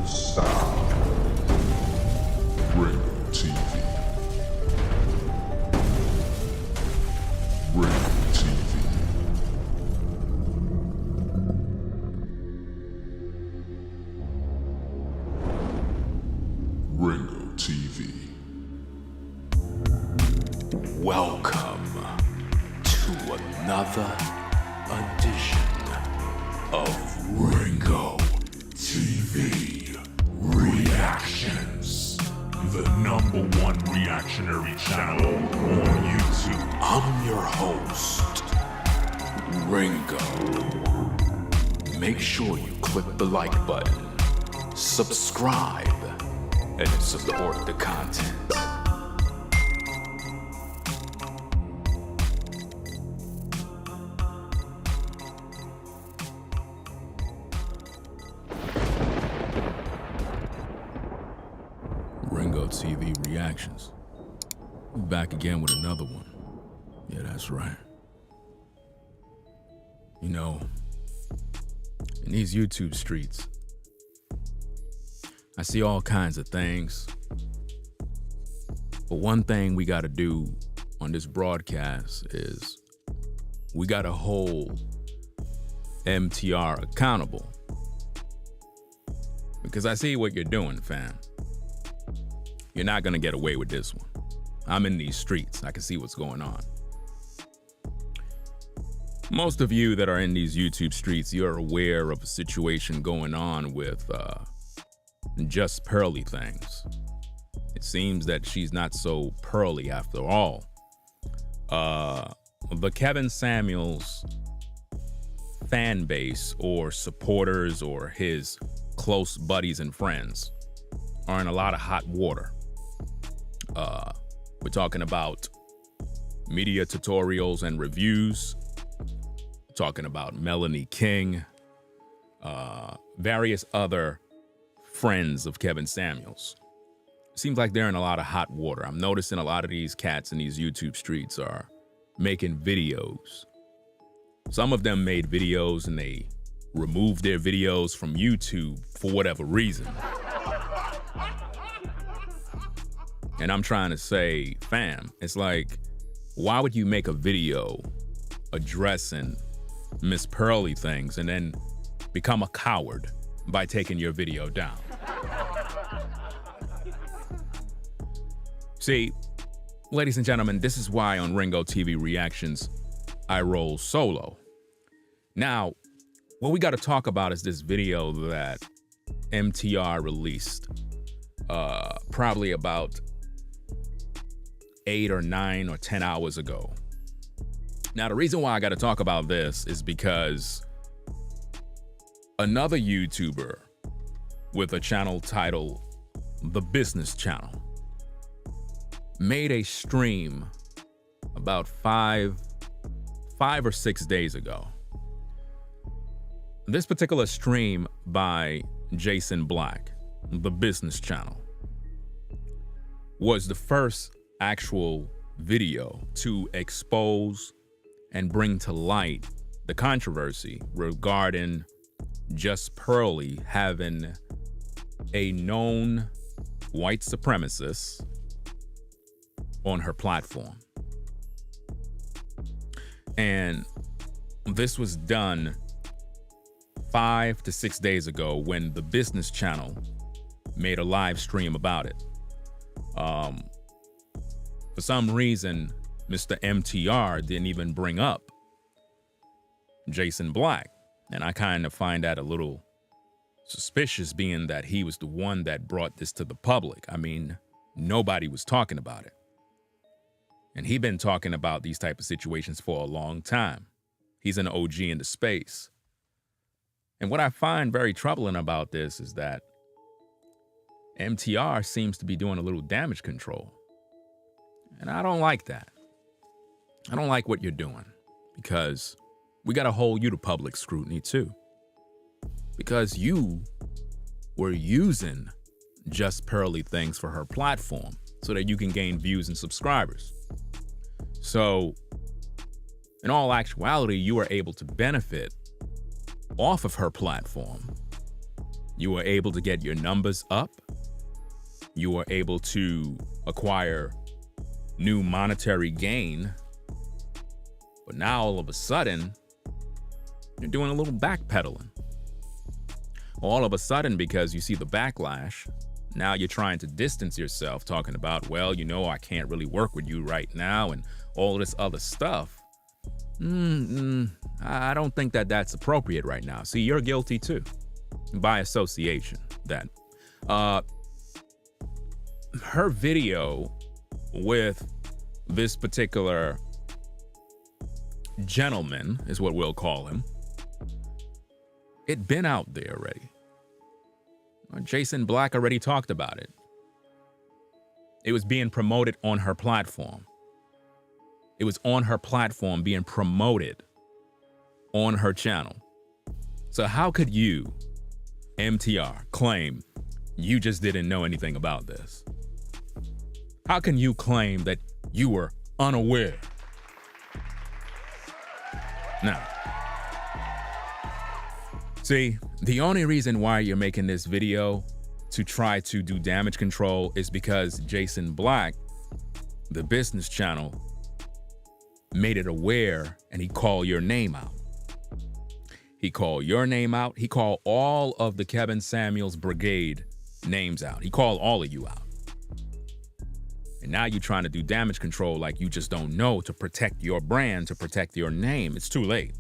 style. Ringo TV. Ringo TV. Ringo TV. Welcome to another edition of Ringo TV Reactions, The #1 reactionary channel on YouTube. I'm your host, Ringo. Make sure you click the like button, subscribe, and support the content. Ringo TV Reactions. We're back again with another one. Yeah, that's right. You know, in these YouTube streets, I see all kinds of things. But one thing we gotta do on this broadcast is we gotta hold MTR accountable. Because I see what you're doing, fam. You're not gonna get away with this one. I'm in these streets. I can see what's going on. Most of you that are in these YouTube streets, you're aware of a situation going on with Just Pearly Things. It seems that she's not so pearly after all. The Kevin Samuels fan base or supporters or his close buddies and friends are in a lot of hot water. We're talking about media tutorials and reviews, talking about Melanie King, various other friends of Kevin Samuels. Seems like they're in a lot of hot water. I'm noticing a lot of these cats in these YouTube streets are making videos. Some of them made videos and they removed their videos from YouTube for whatever reason. And I'm trying to say, fam, it's like, why would you make a video addressing Miss Pearly Things and then become a coward by taking your video down? See, ladies and gentlemen, this is why on Ringo TV Reactions, I roll solo. Now, what we got to talk about is this video that MTR released probably about 8 or 9 or 10 hours ago. Now, the reason why I got to talk about this is because another YouTuber with a channel titled The Business Channel made a stream about five or 6 days ago. This particular stream by Jason Black, The Business Channel, was the first actual video to expose and bring to light the controversy regarding Just Pearly having a known white supremacist on her platform. And this was done 5 to 6 days ago when the Business Channel made a live stream about it. For some reason, Mr. MTR didn't even bring up Jason Black. And I kind of find that a little suspicious, being that he was the one that brought this to the public. I mean, nobody was talking about it. And he's been talking about these type of situations for a long time. He's an OG in the space. And what I find very troubling about this is that MTR seems to be doing a little damage control. And I don't like that. I don't like what you're doing, because we got to hold you to public scrutiny too. Because you were using Just Pearly Things for her platform so that you can gain views and subscribers. So in all actuality, you are able to benefit off of her platform You were able to get your numbers up. You were able to acquire new monetary gain. But now all of a sudden, you're doing a little backpedaling. All of a sudden, because you see the backlash, now you're trying to distance yourself, talking about, well, I can't really work with you right now and all this other stuff. I don't think that that's appropriate right now. See, you're guilty too, by association. That her video with this particular gentleman, is what we'll call him, it been out there already. Jason Black already talked about it. It was being promoted on her platform. It was on her platform being promoted on her channel. So how could you, MTR, claim you just didn't know anything about this? How can you claim that you were unaware? Now, see, the only reason why you're making this video to try to do damage control is because Jason Black, the business channel, made it aware and he called your name out. He called your name out. He called all of the Kevin Samuels Brigade names out. He called all of you out. And now you're trying to do damage control like you just don't know, to protect your brand, to protect your name. It's too late.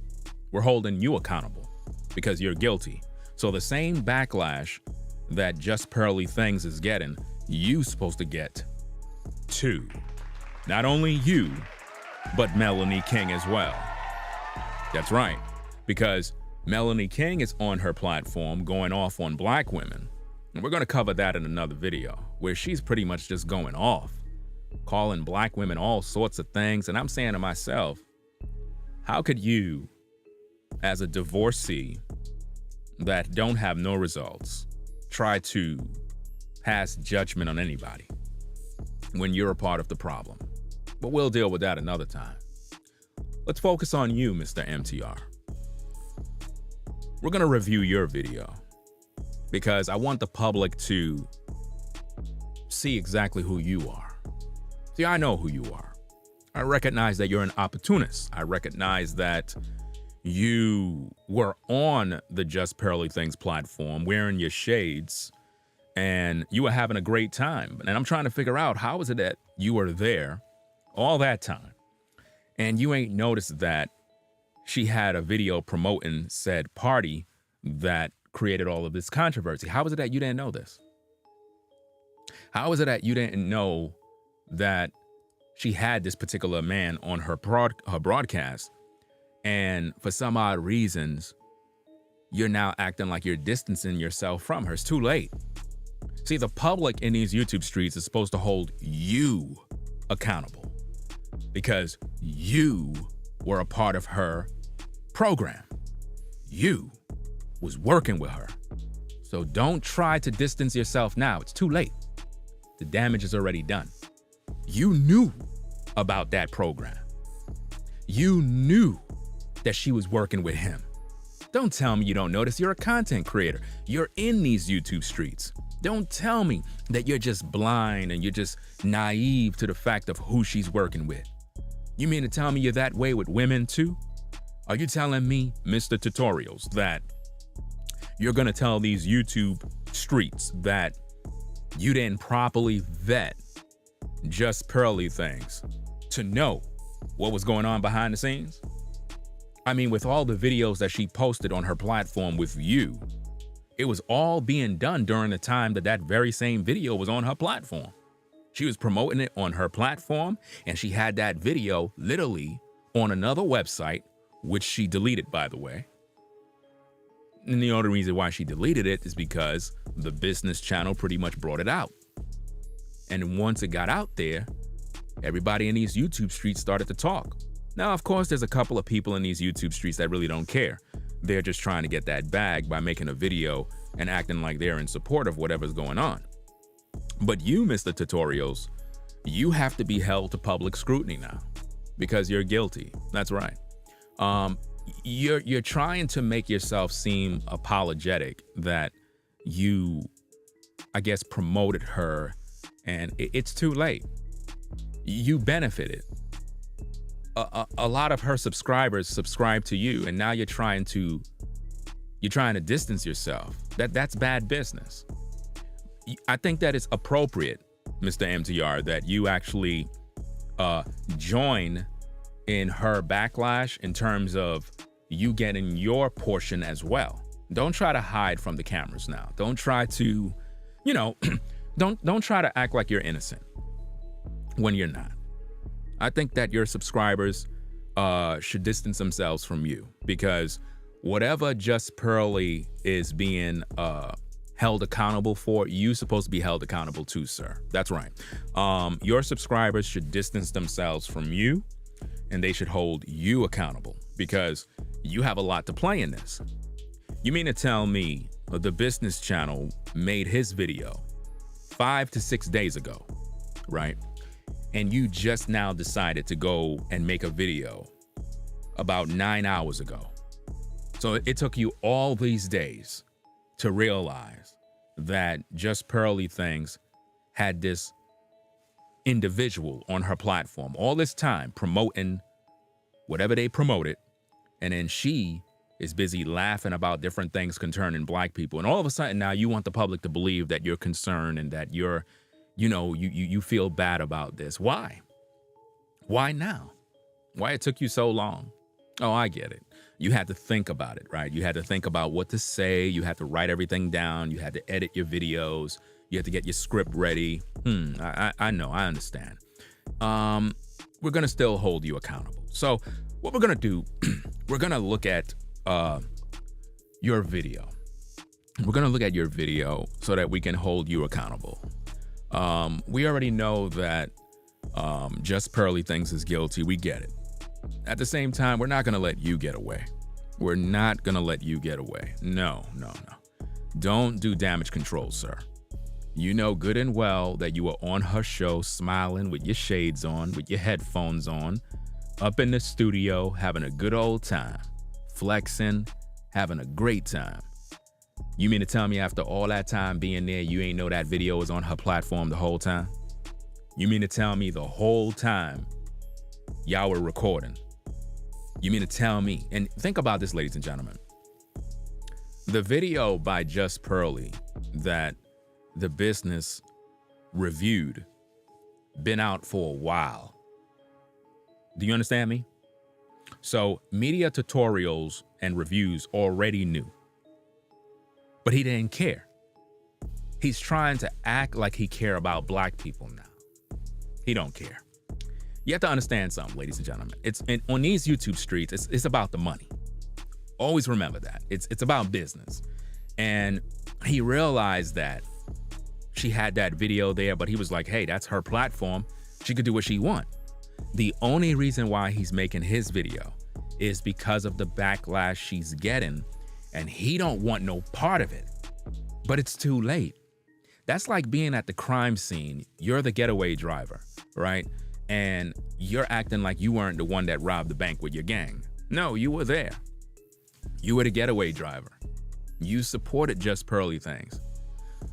We're holding you accountable because you're guilty. So the same backlash that Just Pearly Things is getting, you supposed to get too. Not only you, but Melanie King as well. That's right, because Melanie King is on her platform going off on black women. And we're going to cover that in another video, where she's pretty much just going off, calling black women all sorts of things. And I'm saying to myself, how could you, as a divorcee that don't have no results, try to pass judgment on anybody when you're a part of the problem? But we'll deal with that another time. Let's focus on you, Mr. MTR. We're going to review your video because I want the public to see exactly who you are. See, I know who you are. I recognize that you're an opportunist. I recognize that you were on the Just Pearly Things platform wearing your shades and you were having a great time. And I'm trying to figure out, how is it that you were there all that time and you ain't noticed that she had a video promoting said party that created all of this controversy? How is it that you didn't know this? How is it that you didn't know that she had this particular man on her broadcast, and for some odd reasons, you're now acting like you're distancing yourself from her? It's too late. See, the public in these YouTube streets is supposed to hold you accountable because you were a part of her program. You was working with her. So don't try to distance yourself now. It's too late. The damage is already done. You knew about that program. You knew that she was working with him. Don't tell me you don't notice. You're a content creator. You're in these YouTube streets. Don't tell me that you're just blind and you're just naive to the fact of who she's working with. You mean to tell me you're that way with women too? Are you telling me, Mr. Tutorials, that you're gonna tell these YouTube streets that you didn't properly vet Just Pearly Things to know what was going on behind the scenes? I mean, with all the videos that she posted on her platform with you, it was all being done during the time that that very same video was on her platform. She was promoting it on her platform, and she had that video literally on another website, which she deleted, by the way. And the only reason why she deleted it is because the business channel pretty much brought it out. And once it got out there, everybody in these YouTube streets started to talk. Now, of course, there's a couple of people in these YouTube streets that really don't care. They're just trying to get that bag by making a video and acting like they're in support of whatever's going on. But you, Mr. Tutorials, you have to be held to public scrutiny now because you're guilty. That's right. You're trying to make yourself seem apologetic that you, I guess, promoted her, and it's too late. You benefited. A lot of her subscribers subscribe to you, and now you're trying to distance yourself. That's bad business. I think that it's appropriate, Mr. MTR, that you actually join in her backlash in terms of you getting your portion as well. Don't try to hide from the cameras now. Don't try to, don't try to act like you're innocent when you're not. I think that your subscribers should distance themselves from you, because whatever Just Pearly is being held accountable for, you're supposed to be held accountable too, sir. That's right. Your subscribers should distance themselves from you, and they should hold you accountable, because you have a lot to play in this. You mean to tell me the business channel made his video 5 to 6 days ago, right? And you just now decided to go and make a video about 9 hours ago. So it took you all these days to realize that Just Pearly Things had this individual on her platform all this time promoting whatever they promoted, and then she is busy laughing about different things concerning Black people, and all of a sudden now you want the public to believe that you're concerned and that you're, you feel bad about this. Why now? Why it took you so long? Oh, I get it. You had to think about it, right? You had to think about what to say. You had to write everything down. You had to edit your videos. You had to get your script ready. I know, I understand. We're gonna still hold you accountable. So what we're gonna do, we're gonna look at your video. We're gonna look at your video so that we can hold you accountable. We already know that Just Pearly Things is guilty. We get it. At the same time, we're not gonna let you get away. We're not gonna let you get away. No. Don't do damage control, sir. You know good and well that you were on her show smiling with your shades on, with your headphones on, up in the studio, having a good old time, flexing, having a great time. You mean to tell me after all that time being there, you ain't know that video was on her platform the whole time? You mean to tell me the whole time y'all were recording? You mean to tell me? And think about this, ladies and gentlemen. The video by Just Pearly that the business reviewed been out for a while. Do you understand me? So media tutorials and reviews already knew, but he didn't care. He's trying to act like he care about Black people now. He don't care. You have to understand something, ladies and gentlemen. On these YouTube streets, it's about the money. Always remember that. It's about business. And he realized that she had that video there, but he was like, hey, that's her platform. She could do what she want. The only reason why he's making his video is because of the backlash she's getting, and he don't want no part of it. But it's too late. That's like being at the crime scene. You're the getaway driver, right? And you're acting like you weren't the one that robbed the bank with your gang. No, you were there. You were the getaway driver. You supported Just Pearly Things.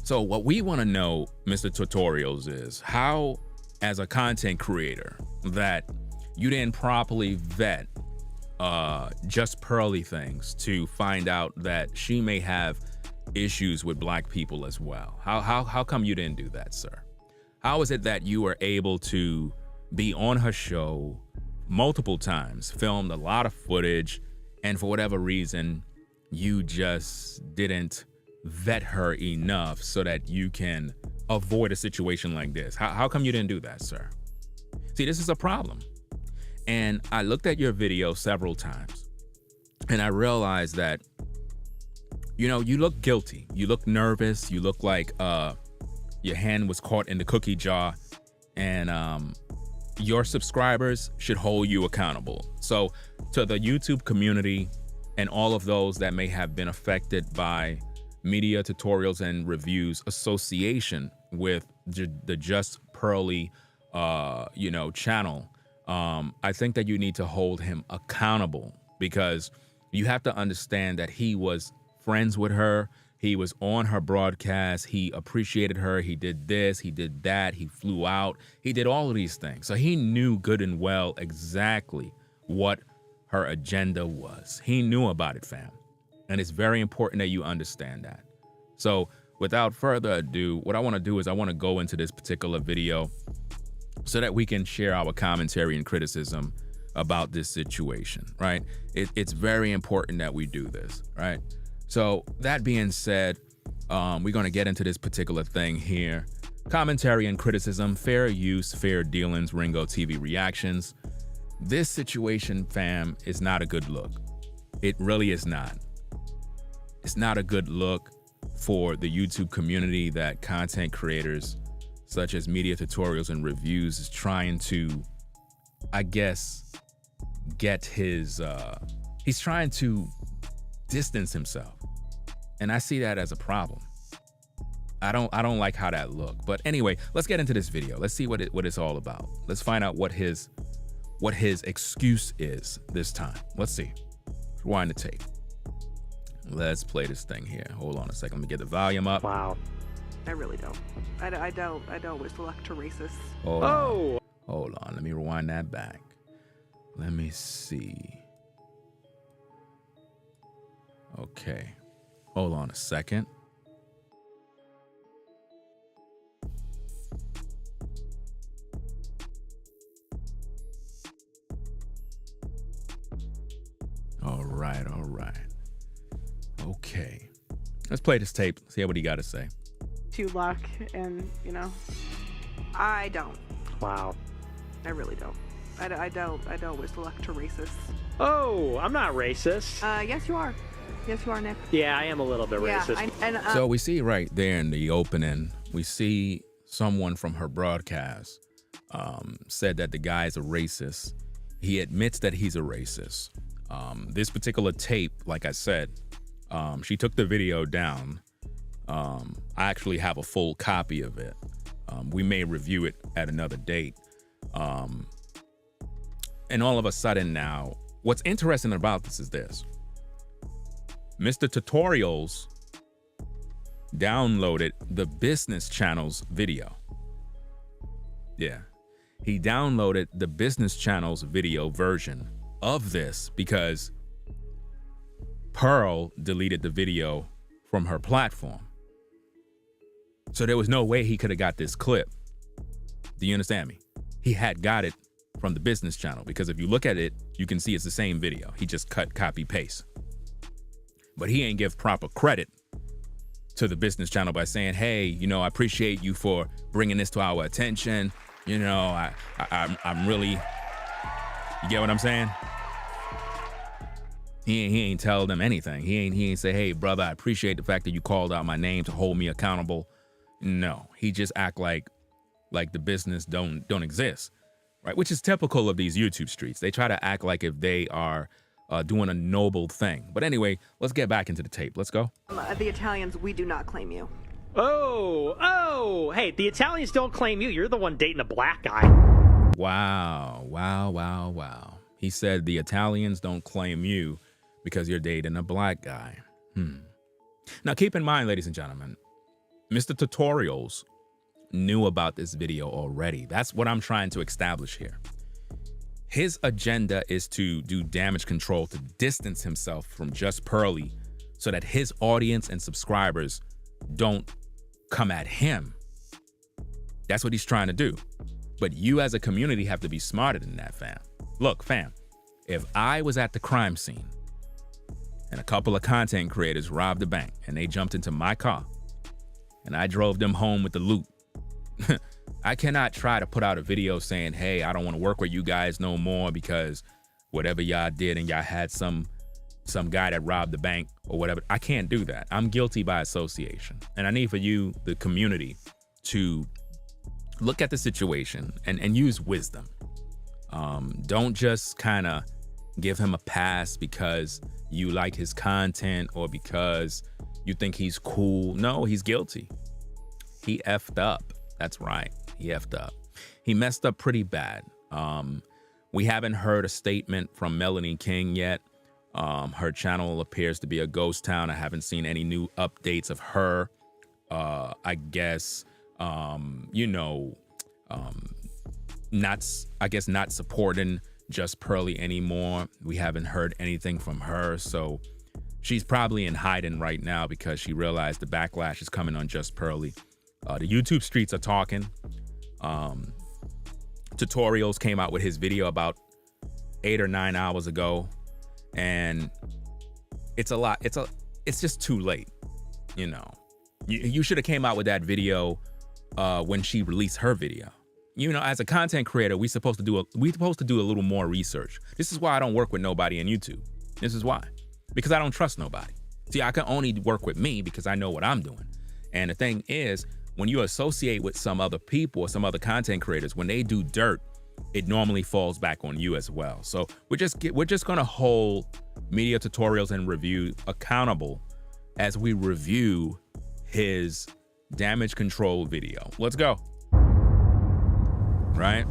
So what we want to know, Mr. Tutorials, is how, as a content creator, that you didn't properly vet Just Pearly Things to find out that she may have issues with Black people as well. How come you didn't do that, sir? How is it that you were able to be on her show multiple times, filmed a lot of footage, and for whatever reason, you just didn't vet her enough so that you can avoid a situation like this? How come you didn't do that, sir? See, this is a problem. And I looked at your video several times, and I realized that, you look guilty. You look nervous. You look like your hand was caught in the cookie jar, and your subscribers should hold you accountable. So to the YouTube community and all of those that may have been affected by Media Tutorials and Reviews association with the Just Pearly channel, I think that you need to hold him accountable, because you have to understand that he was friends with her. He was on her broadcast. He appreciated her. He did this. He did that. He flew out. He did all of these things. So he knew good and well exactly what her agenda was. He knew about it, fam. And it's very important that you understand that. So without further ado, what I want to do is I want to go into this particular video so that we can share our commentary and criticism about this situation, right? It's very important that we do this, right? So that being said, we're going to get into this particular thing here. Commentary and criticism, fair use, fair dealings, Ringo TV reactions. This situation, fam, is not a good look. It really is not. It's not a good look for the YouTube community that content creators such as media tutorials and reviews is trying to, I guess, get his, he's trying to distance himself. And I see that as a problem. I don't like how that looked. But anyway, let's get into this video. Let's see what it's all about. Let's find out what his excuse is this time. Let's see. Rewind the tape. Let's play this thing here. Hold on a second. Let me get the volume up. Wow. I really don't. I don't wish luck to racists. Hold on. Let me rewind that back. Let me see. Okay. Hold on a second. All right. Okay. Let's play this tape. See what he got to say. To luck, and I don't. Wow. I really don't. I don't wish luck to racists. Oh, I'm not racist. Yes you are. Yes you are, Nick. Yeah, I am a little bit racist. So we see right there in the opening, we see someone from her broadcast said that the guy is a racist. He admits that he's a racist. This particular tape, like I said, she took the video down. I actually have a full copy of it. We may review it at another date. And all of a sudden now, what's interesting about this is this. Mr. Tutorials downloaded the business channel's video. Yeah, he downloaded the business channel's video version of this because Pearl deleted the video from her platform. So there was no way he could have got this clip. Do you understand me? He had got it from the business channel because if you look at it, you can see it's the same video. He just cut, copy, paste. But he ain't give proper credit to the business channel by saying, hey, I appreciate you for bringing this to our attention. I'm really, you get what I'm saying? He ain't tell them anything. He ain't say, hey, brother, I appreciate the fact that you called out my name to hold me accountable. No, he just act like the business don't exist, right? Which is typical of these YouTube streets. They try to act like if they are doing a noble thing. But anyway, let's get back into the tape. Let's go. The Italians, we do not claim you. Oh, hey, the Italians don't claim you. You're the one dating a black guy. Wow. He said the Italians don't claim you because you're dating a black guy. Now, keep in mind, ladies and gentlemen, Mr. Tutorials knew about this video already. That's what I'm trying to establish here. His agenda is to do damage control to distance himself from Just Pearly so that his audience and subscribers don't come at him. That's what he's trying to do. But you as a community have to be smarter than that, fam. Look, fam, if I was at the crime scene and a couple of content creators robbed the bank and they jumped into my car and I drove them home with the loot, I cannot try to put out a video saying, hey, I don't want to work with you guys no more because whatever y'all did and y'all had some guy that robbed the bank or whatever. I can't do that. I'm guilty by association. And I need for you, the community, to look at the situation and use wisdom. Don't just kind of give him a pass because you like his content or because you think he's cool. No, he's guilty. He effed up. That's right. He effed up. He messed up pretty bad. We haven't heard a statement from Melanie King yet. Her channel appears to be a ghost town. I haven't seen any new updates of her. I guess, not supporting Just Pearly anymore. We haven't heard anything from her. So she's probably in hiding right now because she realized the backlash is coming on Just Pearly. The YouTube streets are talking. Tutorials came out with his video about 8 or 9 hours ago. And it's a lot. It's just too late. You should have came out with that video when she released her video. As a content creator, we're supposed to do a little more research. This is why I don't work with nobody on YouTube. This is why. Because I don't trust nobody. See, I can only work with me because I know what I'm doing. And the thing is, when you associate with some other people or some other content creators, when they do dirt, it normally falls back on you as well. So we're just gonna hold Media Tutorials and Review accountable as we review his damage control video. Let's go. Right?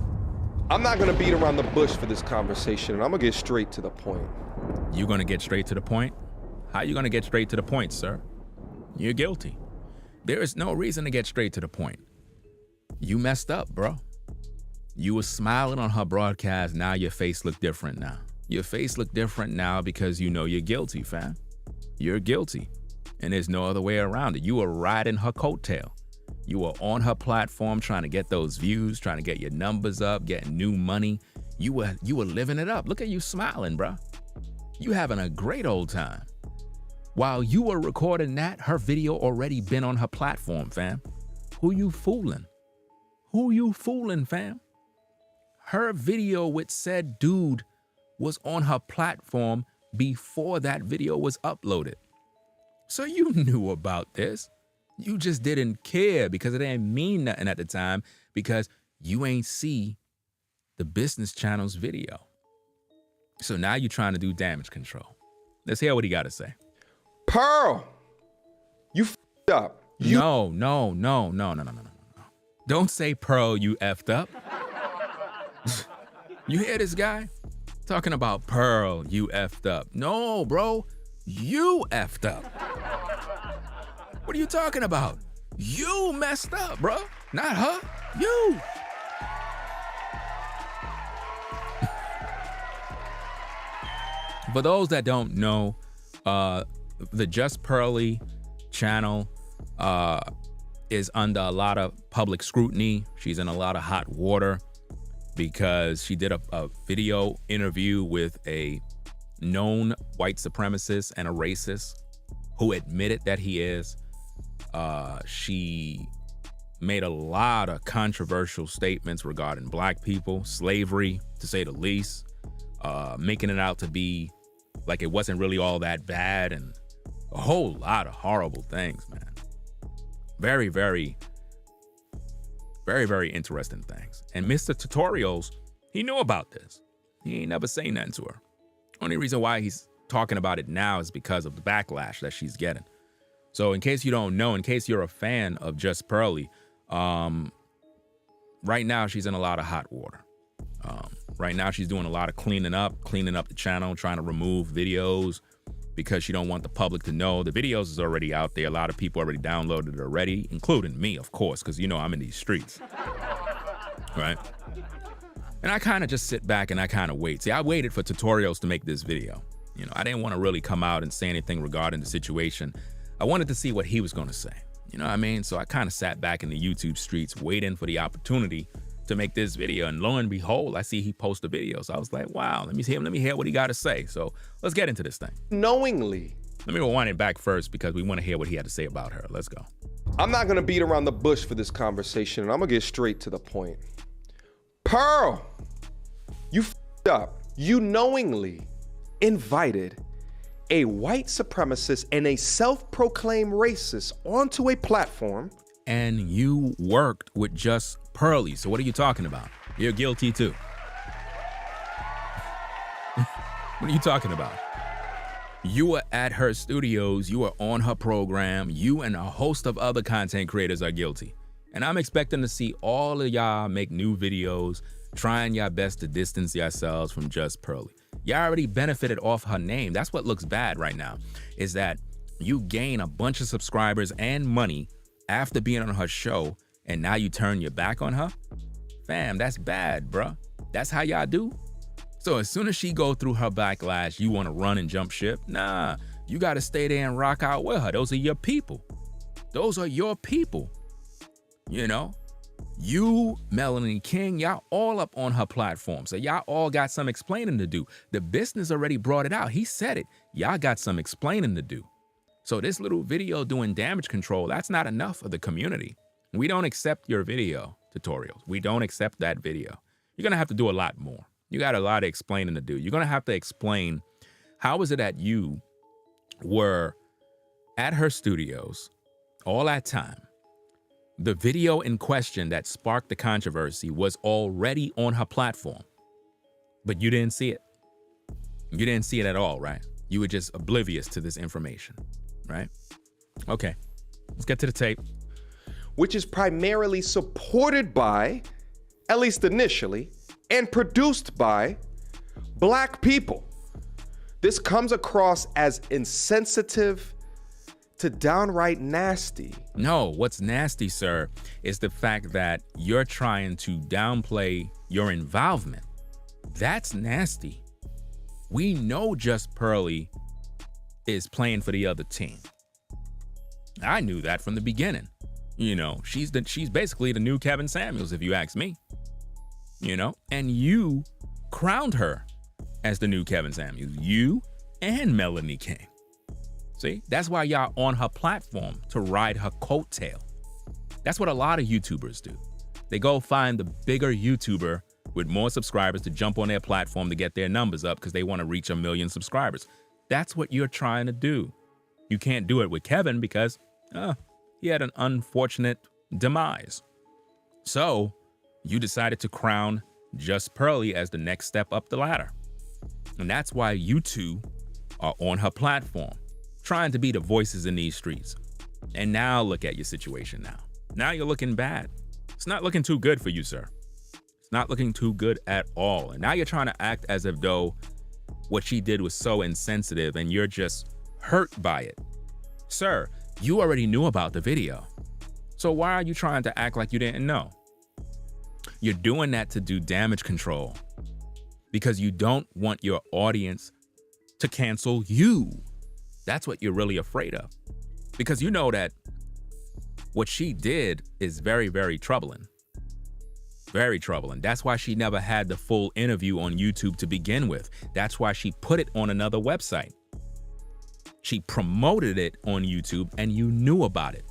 I'm not gonna beat around the bush for this conversation, and I'm gonna get straight to the point. You gonna get straight to the point? How you gonna get straight to the point, sir? You're guilty. There is no reason to get straight to the point. You messed up, bro. You were smiling on her broadcast. Now your face look different now. Your face look different now because you're guilty, fam. You're guilty. And there's no other way around it. You were riding her coattail. You were on her platform trying to get those views, trying to get your numbers up, getting new money. You were living it up. Look at you smiling, bro. You having a great old time. While you were recording that, her video already been on her platform, fam. Who you fooling? Who you fooling, fam? Her video with said dude was on her platform before that video was uploaded. So you knew about this. You just didn't care because it didn't mean nothing at the time because you ain't see the business channel's video. So now you're trying to do damage control. Let's hear what he got to say. Pearl, you f***ed up. No. Don't say Pearl, you effed up. You hear this guy? Talking about Pearl, you effed up. No, bro, you effed up. What are you talking about? You messed up, bro. Not her, you. For those that don't know, the Just Pearly channel is under a lot of public scrutiny. She's in a lot of hot water because she did a video interview with a known white supremacist and a racist who admitted that he is. She made a lot of controversial statements regarding black people, slavery, to say the least, making it out to be like it wasn't really all that bad, and a whole lot of horrible things, man. Very, very, very, very interesting things. And Mr. Tutorials, he knew about this. He ain't never say nothing to her. Only reason why he's talking about it now is because of the backlash that she's getting. So in case you don't know, in case you're a fan of Just Pearly, right now she's in a lot of hot water. Right now she's doing a lot of cleaning up the channel, trying to remove videos because she don't want the public to know. The videos is already out there. A lot of people already downloaded it already, including me, of course, because I'm in these streets, right? And I kind of just sit back and I kind of wait. See, I waited for Tutorials to make this video. I didn't want to really come out and say anything regarding the situation. I wanted to see what he was going to say. You know what I mean? So I kind of sat back in the YouTube streets waiting for the opportunity to make this video. And lo and behold, I see he posted a video. So I was like, wow, let me hear what he got to say. So let's get into this thing. Knowingly. Let me rewind it back first because we want to hear what he had to say about her. Let's go. I'm not gonna beat around the bush for this conversation, and I'm gonna get straight to the point. Pearl, you f***ed up. You knowingly invited a white supremacist and a self-proclaimed racist onto a platform. And you worked with Just Pearly. So what are you talking about? You're guilty too. What are you talking about? You were at her studios, you were on her program, you and a host of other content creators are guilty. And I'm expecting to see all of y'all make new videos, trying your best to distance yourselves from Just Pearly. You already benefited off her name. That's what looks bad right now, is that you gain a bunch of subscribers and money after being on her show, and now you turn your back on her? Fam, that's bad, bruh. That's how y'all do? So as soon as she go through her backlash, you want to run and jump ship? Nah, you got to stay there and rock out with her. Those are your people. Those are your people. You know? You, Melanie King, y'all all up on her platform. So y'all all got some explaining to do. The business already brought it out. He said it. Y'all got some explaining to do. So this little video doing damage control, that's not enough for the community. We don't accept your video tutorials. We don't accept that video. You're going to have to do a lot more. You got a lot of explaining to do. You're going to have to explain, how is it that you were at her studios all that time? The video in question that sparked the controversy was already on her platform, but you didn't see it. You didn't see it at all, right? You were just oblivious to this information, right? Okay, let's get to the tape. Which is primarily supported by, at least initially, and produced by Black people. This comes across as insensitive to downright nasty. No, what's nasty, sir, is the fact that you're trying to downplay your involvement. That's nasty. We know Just Pearly is playing for the other team. I knew that from the beginning. You know, she's basically the new Kevin Samuels, if you ask me. You know, and you crowned her as the new Kevin Samuels. You and Melanie King. See, that's why y'all on her platform, to ride her coattail. That's what a lot of YouTubers do. They go find the bigger YouTuber with more subscribers to jump on their platform to get their numbers up because they want to reach 1 million subscribers. That's what you're trying to do. You can't do it with Kevin because he had an unfortunate demise. So you decided to crown Just Pearly as the next step up the ladder. And that's why you two are on her platform, trying to be the voices in these streets. And now look at your situation now. Now you're looking bad. It's not looking too good for you, sir. It's not looking too good at all. And now you're trying to act as if though what she did was so insensitive and you're just hurt by it. Sir, you already knew about the video. So why are you trying to act like you didn't know? You're doing that to do damage control because you don't want your audience to cancel you. That's what you're really afraid of, because you know that what she did is very, very troubling. Very troubling. That's why she never had the full interview on YouTube to begin with. That's why she put it on another website. She promoted it on YouTube and you knew about it.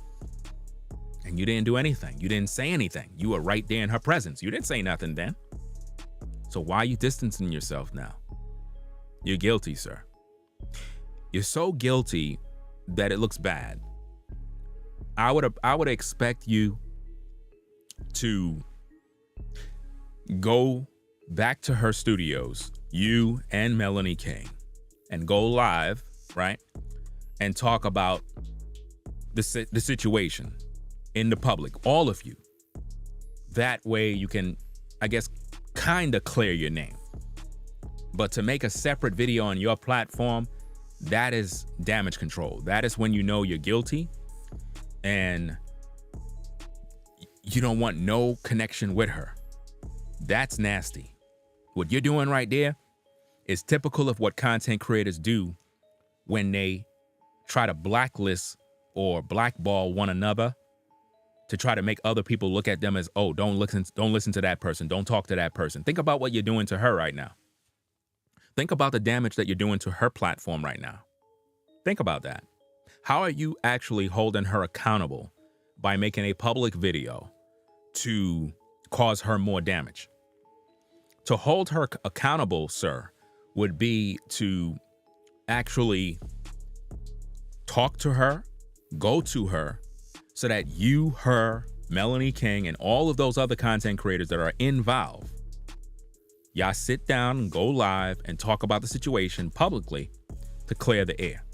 And you didn't do anything. You didn't say anything. You were right there in her presence. You didn't say nothing then. So why are you distancing yourself now? You're guilty, sir. You're so guilty that it looks bad. I would expect you to go back to her studios, you and Melanie King, and go live, right? And talk about the situation in the public, all of you. That way you can, I guess, kind of clear your name. But to make a separate video on your platform, that is damage control. That is when you know you're guilty and you don't want no connection with her. That's nasty. What you're doing right there is typical of what content creators do when they try to blacklist or blackball one another to try to make other people look at them as, oh, don't listen to that person. Don't talk to that person. Think about what you're doing to her right now. Think about the damage that you're doing to her platform right now. Think about that. How are you actually holding her accountable by making a public video to cause her more damage? To hold her accountable, sir, would be to actually talk to her, go to her, so that you, her, Melanie King, and all of those other content creators that are involved, y'all sit down and go live and talk about the situation publicly to clear the air.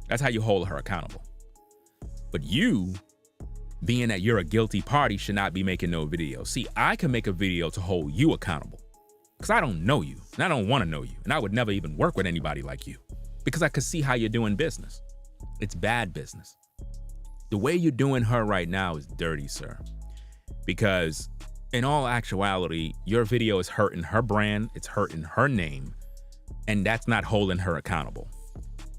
That's how you hold her accountable. But you, being that you're a guilty party, should not be making no video. See, I can make a video to hold you accountable. Because I don't know you, and I don't want to know you, and I would never even work with anybody like you, because I could see how you're doing business. It's bad business. The way you're doing her right now is dirty, sir. Because in all actuality, your video is hurting her brand, it's hurting her name, and that's not holding her accountable.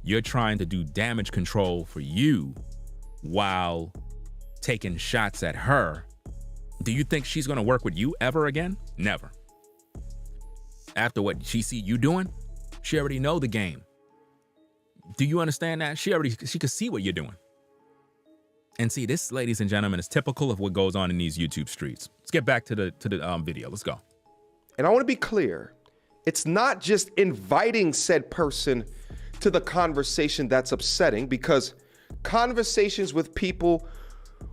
You're trying to do damage control for you while taking shots at her. Do you think she's gonna work with you ever again? Never. After what she see you doing, she already know the game. Do you understand that? She could see what you're doing. And see, this, ladies and gentlemen, is typical of what goes on in these YouTube streets. Let's get back to the video. Let's go. And I want to be clear. It's not just inviting said person to the conversation that's upsetting, because conversations with people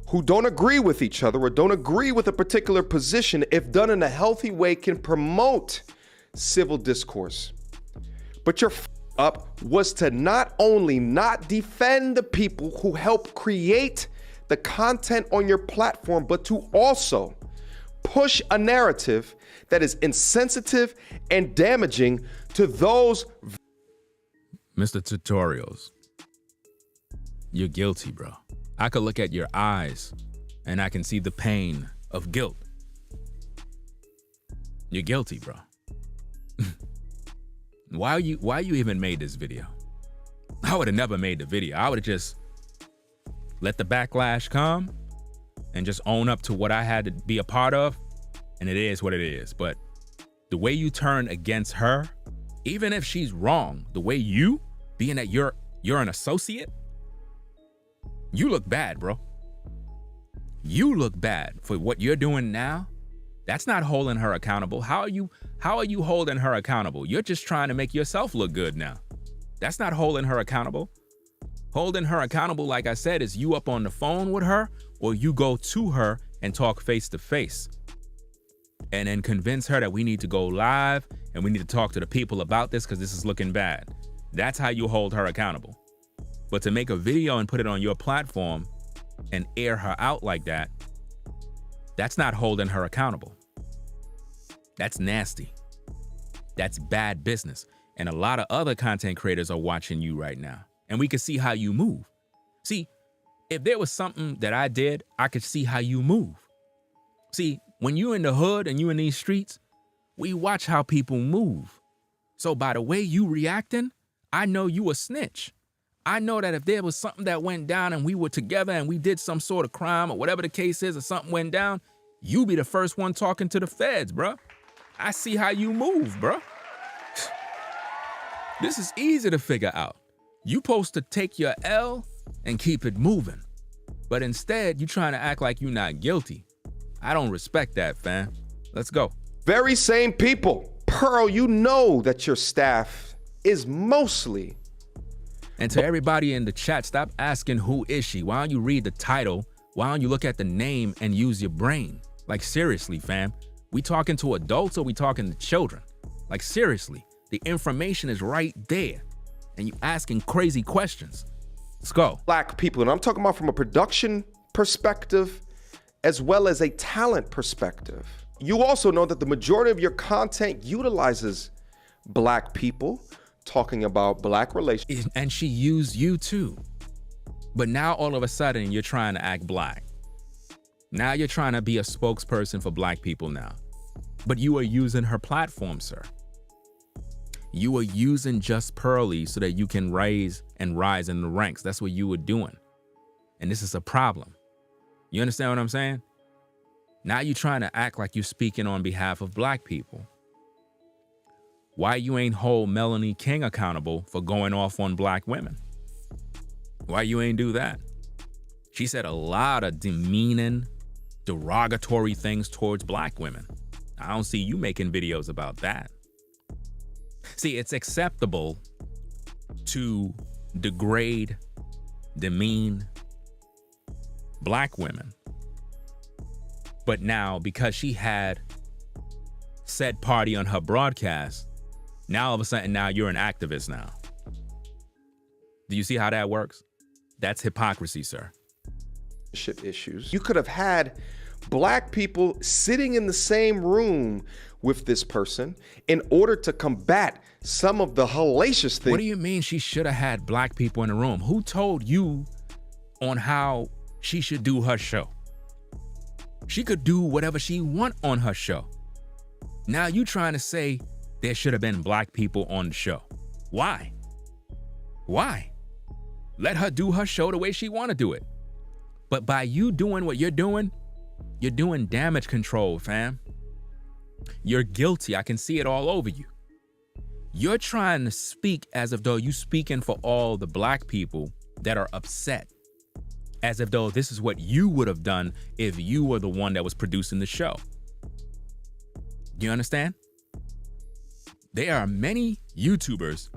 who don't agree with each other or don't agree with a particular position, if done in a healthy way, can promote civil discourse. But your up was to not only not defend the people who help create the content on your platform, but to also push a narrative that is insensitive and damaging to those. Mr. Tutorials, you're guilty, bro. I could look at your eyes and I can see the pain of guilt. You're guilty, bro. Why you even made this video? I would have never made the video. I would have just let the backlash come and just own up to what I had to be a part of, and it is what it is. But the way you turn against her, even if she's wrong, the way you, being that you're an associate, you look bad, bro. You look bad for what you're doing now. That's not holding her accountable. How are you holding her accountable? You're just trying to make yourself look good now. That's not holding her accountable. Holding her accountable, like I said, is you up on the phone with her, or you go to her and talk face to face and then convince her that we need to go live and we need to talk to the people about this because this is looking bad. That's how you hold her accountable. But to make a video and put it on your platform and air her out like that, that's not holding her accountable. That's nasty. That's bad business. And a lot of other content creators are watching you right now. And we can see how you move. See, if there was something that I did, I could see how you move. See, when you in the hood and you in these streets, we watch how people move. So by the way you reacting, I know you a snitch. I know that if there was something that went down and we were together and we did some sort of crime or whatever the case is, or something went down, you be the first one talking to the feds, bro. I see how you move, bro. This is easy to figure out. You supposed to take your L and keep it moving. But instead, you trying to act like you're not guilty. I don't respect that, fam. Let's go. Very same people. Pearl, you know that your staff is mostly. And to everybody in the chat, stop asking who is she? Why don't you read the title? Why don't you look at the name and use your brain? Like seriously, fam. We talking to adults or we talking to children? Like seriously, the information is right there. And you asking crazy questions. Let's go. Black people, and I'm talking about from a production perspective as well as a talent perspective. You also know that the majority of your content utilizes Black people talking about Black relations. And she used you too. But now all of a sudden you're trying to act Black. Now you're trying to be a spokesperson for Black people now. But you are using her platform, sir. You are using Just Pearly so that you can rise in the ranks. That's what you were doing. And this is a problem. You understand what I'm saying? Now you're trying to act like you're speaking on behalf of Black people. Why you ain't hold Melanie King accountable for going off on Black women? Why you ain't do that? She said a lot of demeaning, derogatory things towards Black women. I don't see you making videos about that. See, it's acceptable to degrade, demean Black women. But now, because she had said party on her broadcast, now all of a sudden now you're an activist now. Do you see how that works? That's hypocrisy, sir. Issues. You could have had black people sitting in the same room with this person in order to combat some of the hellacious things. What do you mean she should have had black people in the room? Who told you on how she should do her show? She could do whatever she want on her show. Now you trying to say there should have been black people on the show. Why? Why? Let her do her show the way she want to do it. But by you doing what you're doing damage control, fam. You're guilty. I can see it all over you. You're trying to speak as if though you speaking for all the black people that are upset. As if though this is what you would have done if you were the one that was producing the show. Do you understand? There are many YouTubers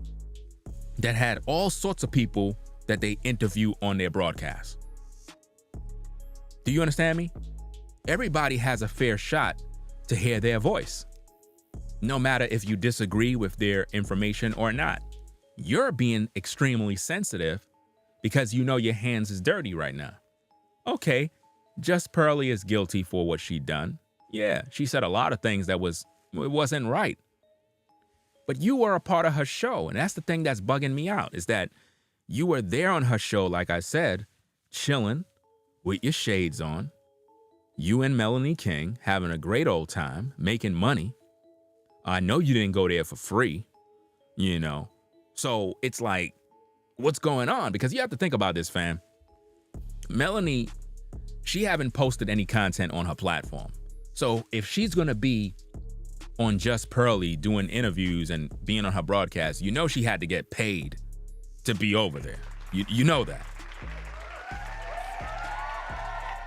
that had all sorts of people that they interview on their broadcast. Do you understand me? Everybody has a fair shot to hear their voice, no matter if you disagree with their information or not. You're being extremely sensitive because you know your hands is dirty right now. Okay, Just Pearly is guilty for what she done. Yeah, she said a lot of things that wasn't right. But you were a part of her show, and that's the thing that's bugging me out, is that you were there on her show, like I said, chilling with your shades on, you and Melanie King having a great old time, making money. I know you didn't go there for free, you know. So it's like, what's going on? Because you have to think about this, fam. Melanie, she haven't posted any content on her platform. So if she's going to be on Just Pearly doing interviews and being on her broadcast, you know she had to get paid to be over there. You know that.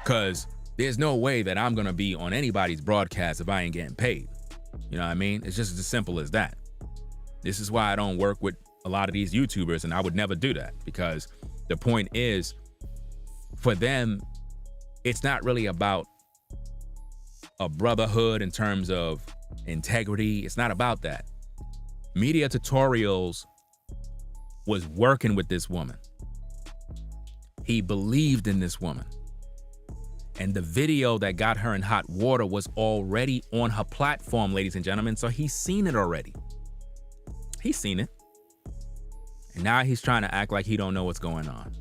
Because there's no way that I'm going to be on anybody's broadcast if I ain't getting paid. You know what I mean? It's just as simple as that. This is why I don't work with a lot of these YouTubers, and I would never do that, because the point is, for them, it's not really about a brotherhood in terms of integrity. It's not about that. Media Tutorials was working with this woman. He believed in this woman. And the video that got her in hot water was already on her platform, ladies and gentlemen. So he's seen it already. He's seen it. And now he's trying to act like he don't know what's going on.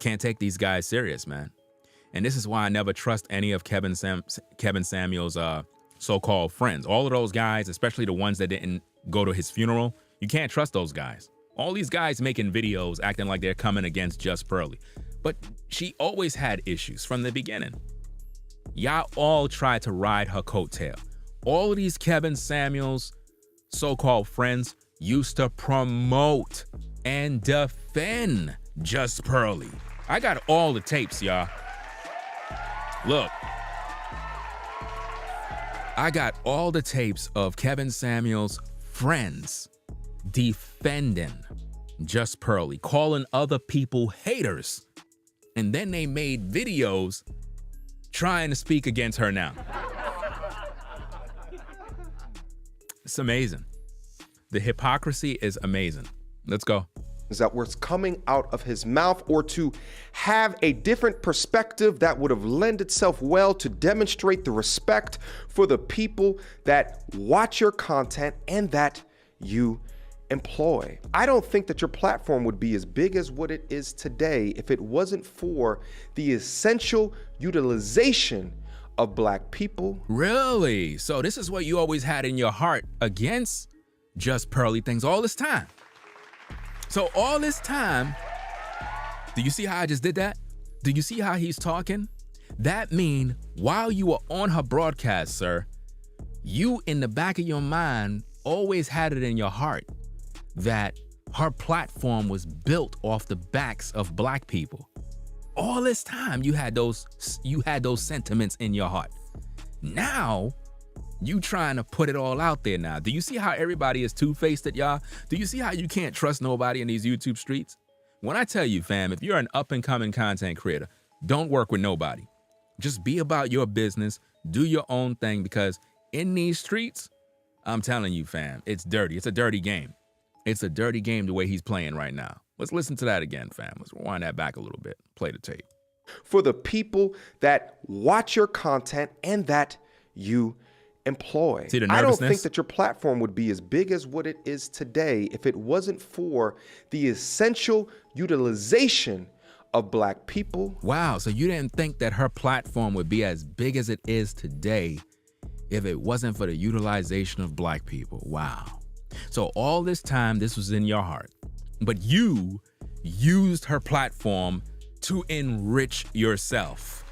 Can't take these guys serious, man. And this is why I never trust any of Kevin Samuel's so-called friends. All of those guys, especially the ones that didn't go to his funeral, you can't trust those guys. All these guys making videos acting like they're coming against Just Pearly. But she always had issues from the beginning. Y'all all tried to ride her coattail. All of these Kevin Samuel's so-called friends used to promote and defend Just Pearly. I got all the tapes, y'all. Look, I got all the tapes of Kevin Samuel's friends defending Just Pearly, calling other people haters. And then they made videos trying to speak against her now. It's amazing. The hypocrisy is amazing. Let's go. Is that what's coming out of his mouth, or to have a different perspective that would have lent itself well to demonstrate the respect for the people that watch your content and that you employ. I don't think that your platform would be as big as what it is today if it wasn't for the essential utilization of Black people. Really? So this is what you always had in your heart against Just Pearly things all this time. So all this time, do you see how I just did that? Do you see how he's talking? That mean while you were on her broadcast, sir, you in the back of your mind always had it in your heart that her platform was built off the backs of Black people. All this time you had those sentiments in your heart. Now you trying to put it all out there now. Do you see how everybody is two-faced at y'all? Do you see how you can't trust nobody in these YouTube streets? When I tell you, fam, if you're an up-and-coming content creator, don't work with nobody. Just be about your business, do your own thing, because in these streets, I'm telling you, fam, it's dirty. It's a dirty game. It's a dirty game the way he's playing right now. Let's listen to that again, fam. Let's rewind that back a little bit. Play the tape. for the people that watch your content and that you employ. See the I don't nervousness? think that your platform would be as big as what it is today if it wasn't for the essential utilization of Black people. Wow, so you didn't think that her platform would be as big as it is today if it wasn't for the utilization of Black people. Wow. So all this time, this was in your heart, but you used her platform to enrich yourself.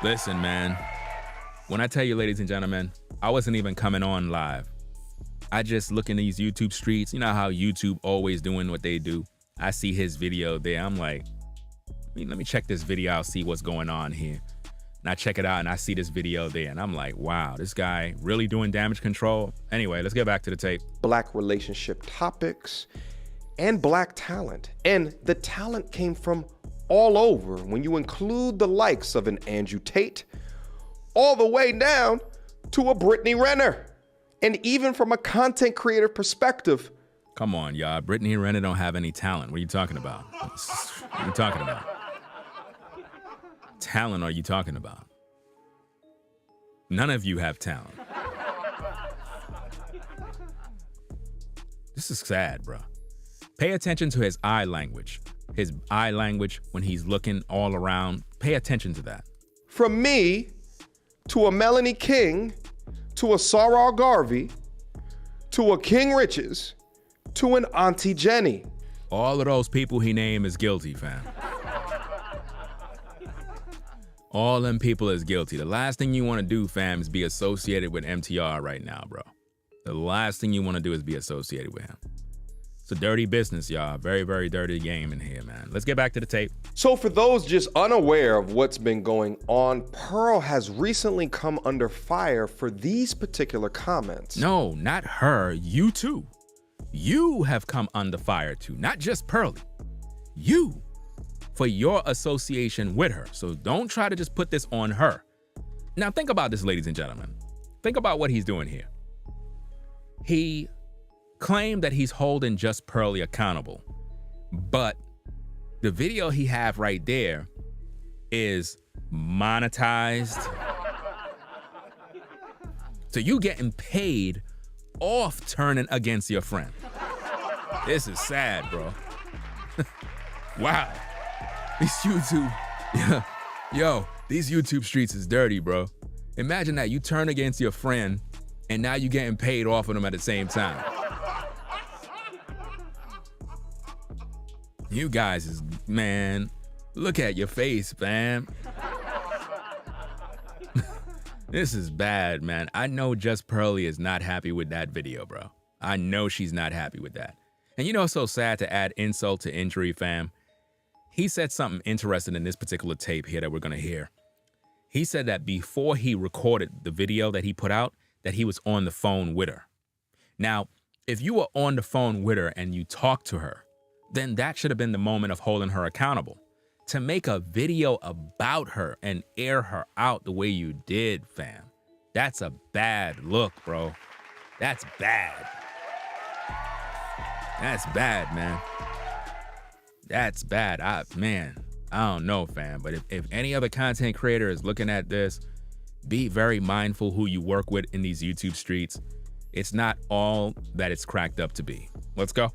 Listen, man, when I tell you, ladies and gentlemen, I wasn't even coming on live. I just look in these YouTube streets. You know how YouTube always doing what they do. I see his video there. I'm like, let me check this video out, see what's going on here. And I check it out and I see this video there. And I'm like, wow, this guy really doing damage control. Anyway, let's get back to the tape. Black relationship topics and Black talent. And the talent came from all over when you include the likes of an Andrew Tate, all the way down to a Brittany Renner. And even from a content creator perspective. Come on, y'all. Brittany Renner don't have any talent. What are you talking about? What are you talking about? Talent are you talking about? None of you have talent. This is sad, bro. Pay attention to his eye language. His eye language when he's looking all around. Pay attention to that. From me to a Melanie King to a Sarah Garvey to a King Riches to an Auntie Jenny. All of those people he named is guilty, fam. All them people is guilty. The last thing you want to do, fam, is be associated with MTR right now, bro. The last thing you want to do is be associated with him. It's a dirty business, y'all. Very, very dirty game in here, man. Let's get back to the tape. So for those just unaware of what's been going on, Pearl has recently come under fire for these particular comments. No, not her. You too. You have come under fire too. Not just Pearly. You. For your association with her. So don't try to just put this on her. Now think about this, ladies and gentlemen. Think about what he's doing here. He claimed that he's holding just Pearly accountable, but the video he have right there is monetized. So you getting paid off turning against your friend. This is sad, bro. Wow. These YouTube, yo, these YouTube streets is dirty, bro. Imagine that you turn against your friend and now you getting paid off of them at the same time. You guys is, man, look at your face, fam. This is bad, man. I know Just Pearly is not happy with that video, bro. I know she's not happy with that. And you know, it's so sad to add insult to injury, fam. He said something interesting in this particular tape here that we're gonna hear. He said that before he recorded the video that he put out, that he was on the phone with her. Now, if you were on the phone with her and you talked to her, then that should have been the moment of holding her accountable. To make a video about her and air her out the way you did, fam, that's a bad look, bro. That's bad. That's bad, man. That's bad. I don't know, fam. But if any other content creator is looking at this, be very mindful who you work with in these YouTube streets. It's not all that it's cracked up to be. Let's go.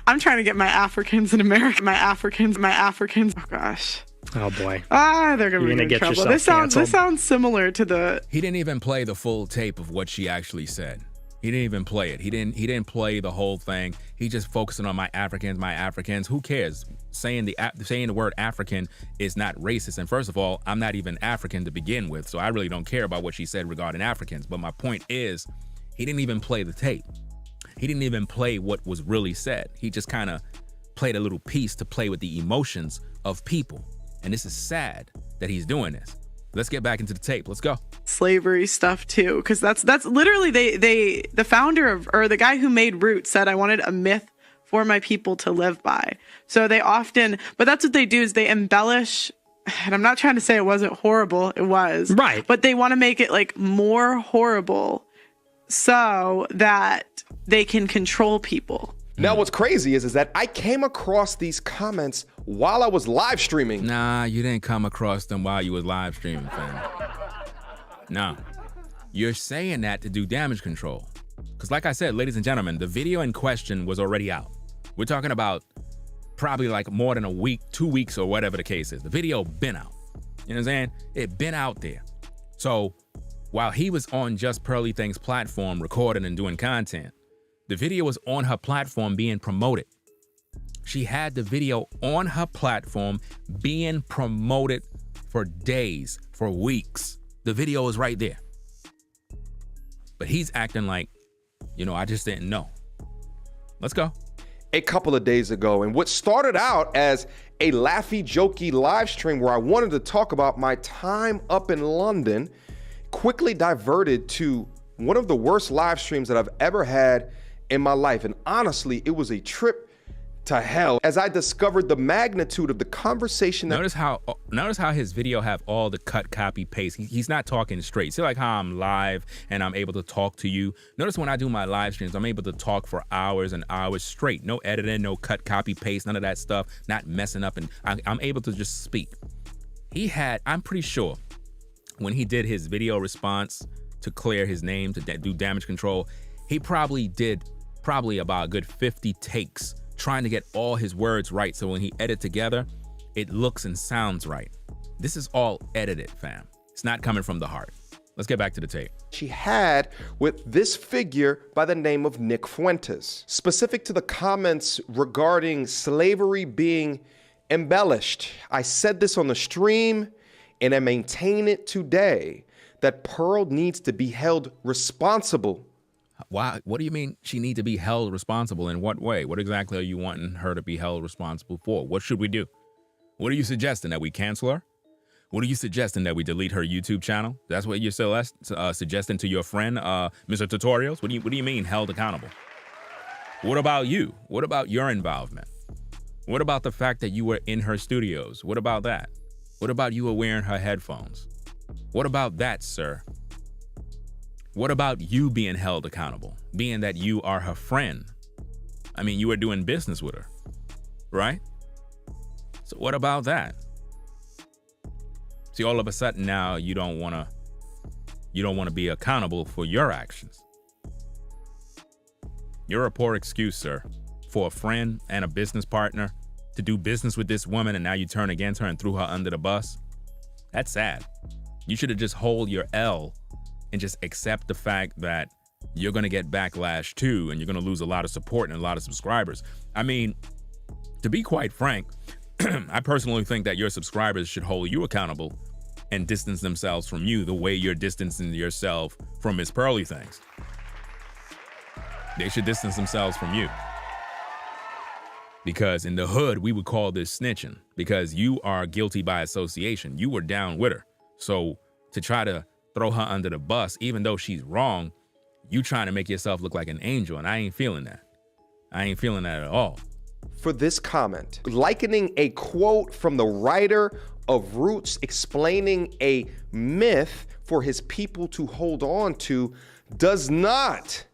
I'm trying to get my Africans in America. My Africans. Oh gosh. Oh boy. They're gonna be in get trouble. yourself This sounds similar to the. He didn't even play the full tape of what she actually said. He didn't even play it. He didn't play the whole thing. He just focusing on my Africans. Who cares? Saying the word African is not racist. And first of all, I'm not even African to begin with, so I really don't care about what she said regarding Africans. But my point is, he didn't even play the tape. He didn't even play what was really said. He just kind of played a little piece to play with the emotions of people. And this is sad that he's doing this. Let's get back into the tape. Let's go. Slavery stuff too, because that's literally the founder of, or the guy who made Roots said, I wanted a myth for my people to live by. So they often, but that's what they do, is they embellish. And I'm not trying to say it wasn't horrible, it was, right, but they want to make it like more horrible so that they can control people. Now, what's crazy is that I came across these comments while I was live streaming. Nah, you didn't come across them while you was live streaming, fam. No. You're saying that to do damage control. Because like I said, ladies and gentlemen, the video in question was already out. We're talking about probably like more than a week, 2 weeks, or whatever the case is. The video been out. You know what I'm saying? It been out there. So while he was on Just Pearly Things platform recording and doing content, the video was on her platform being promoted. She had the video on her platform being promoted for days, for weeks. The video is right there. But he's acting like, you know, I just didn't know. Let's go. A couple of days ago, and what started out as a laughy, jokey live stream where I wanted to talk about my time up in London quickly diverted to one of the worst live streams that I've ever had in my life. And honestly, it was a trip to hell as I discovered the magnitude of the conversation. Notice how his video have all the cut, copy, paste. He's not talking straight. See like how I'm live and I'm able to talk to you. Notice when I do my live streams, I'm able to talk for hours and hours straight. No editing, no cut, copy, paste, none of that stuff. Not messing up, and I'm able to just speak. I'm pretty sure when he did his video response to clear his name, to do damage control, he probably did about a good 50 takes trying to get all his words right, so when he edit together, it looks and sounds right. This is all edited, fam. It's not coming from the heart. Let's get back to the tape. She had with this figure by the name of Nick Fuentes, specific to the comments regarding slavery being embellished. I said this on the stream, and I maintain it today, that Pearl needs to be held responsible. Why? What do you mean she need to be held responsible? In what way? What exactly are you wanting her to be held responsible for? What should we do? What are you suggesting, that we cancel her? What are you suggesting, that we delete her YouTube channel? That's what you're suggesting to your friend, Mr. Tutorials? What do you mean held accountable? What about you? What about your involvement? What about the fact that you were in her studios? What about that? What about you were wearing her headphones? What about that, sir? What about you being held accountable, being that you are her friend? I mean, you were doing business with her, right? So what about that? See, all of a sudden now you don't want to be accountable for your actions. You're a poor excuse, sir, for a friend and a business partner to do business with this woman, and now you turn against her and threw her under the bus. That's sad. You should have just hold your L and just accept the fact that you're going to get backlash too, and you're going to lose a lot of support and a lot of subscribers. I mean, to be quite frank, I personally think that your subscribers should hold you accountable and distance themselves from you the way you're distancing yourself from Miss Pearly Things. They should distance themselves from you. Because in the hood, we would call this snitching, because you are guilty by association. You were down with her. So to try to throw her under the bus, even though she's wrong, you trying to make yourself look like an angel, and I ain't feeling that. I ain't feeling that at all. For this comment, likening a quote from the writer of Roots explaining a myth for his people to hold on to does not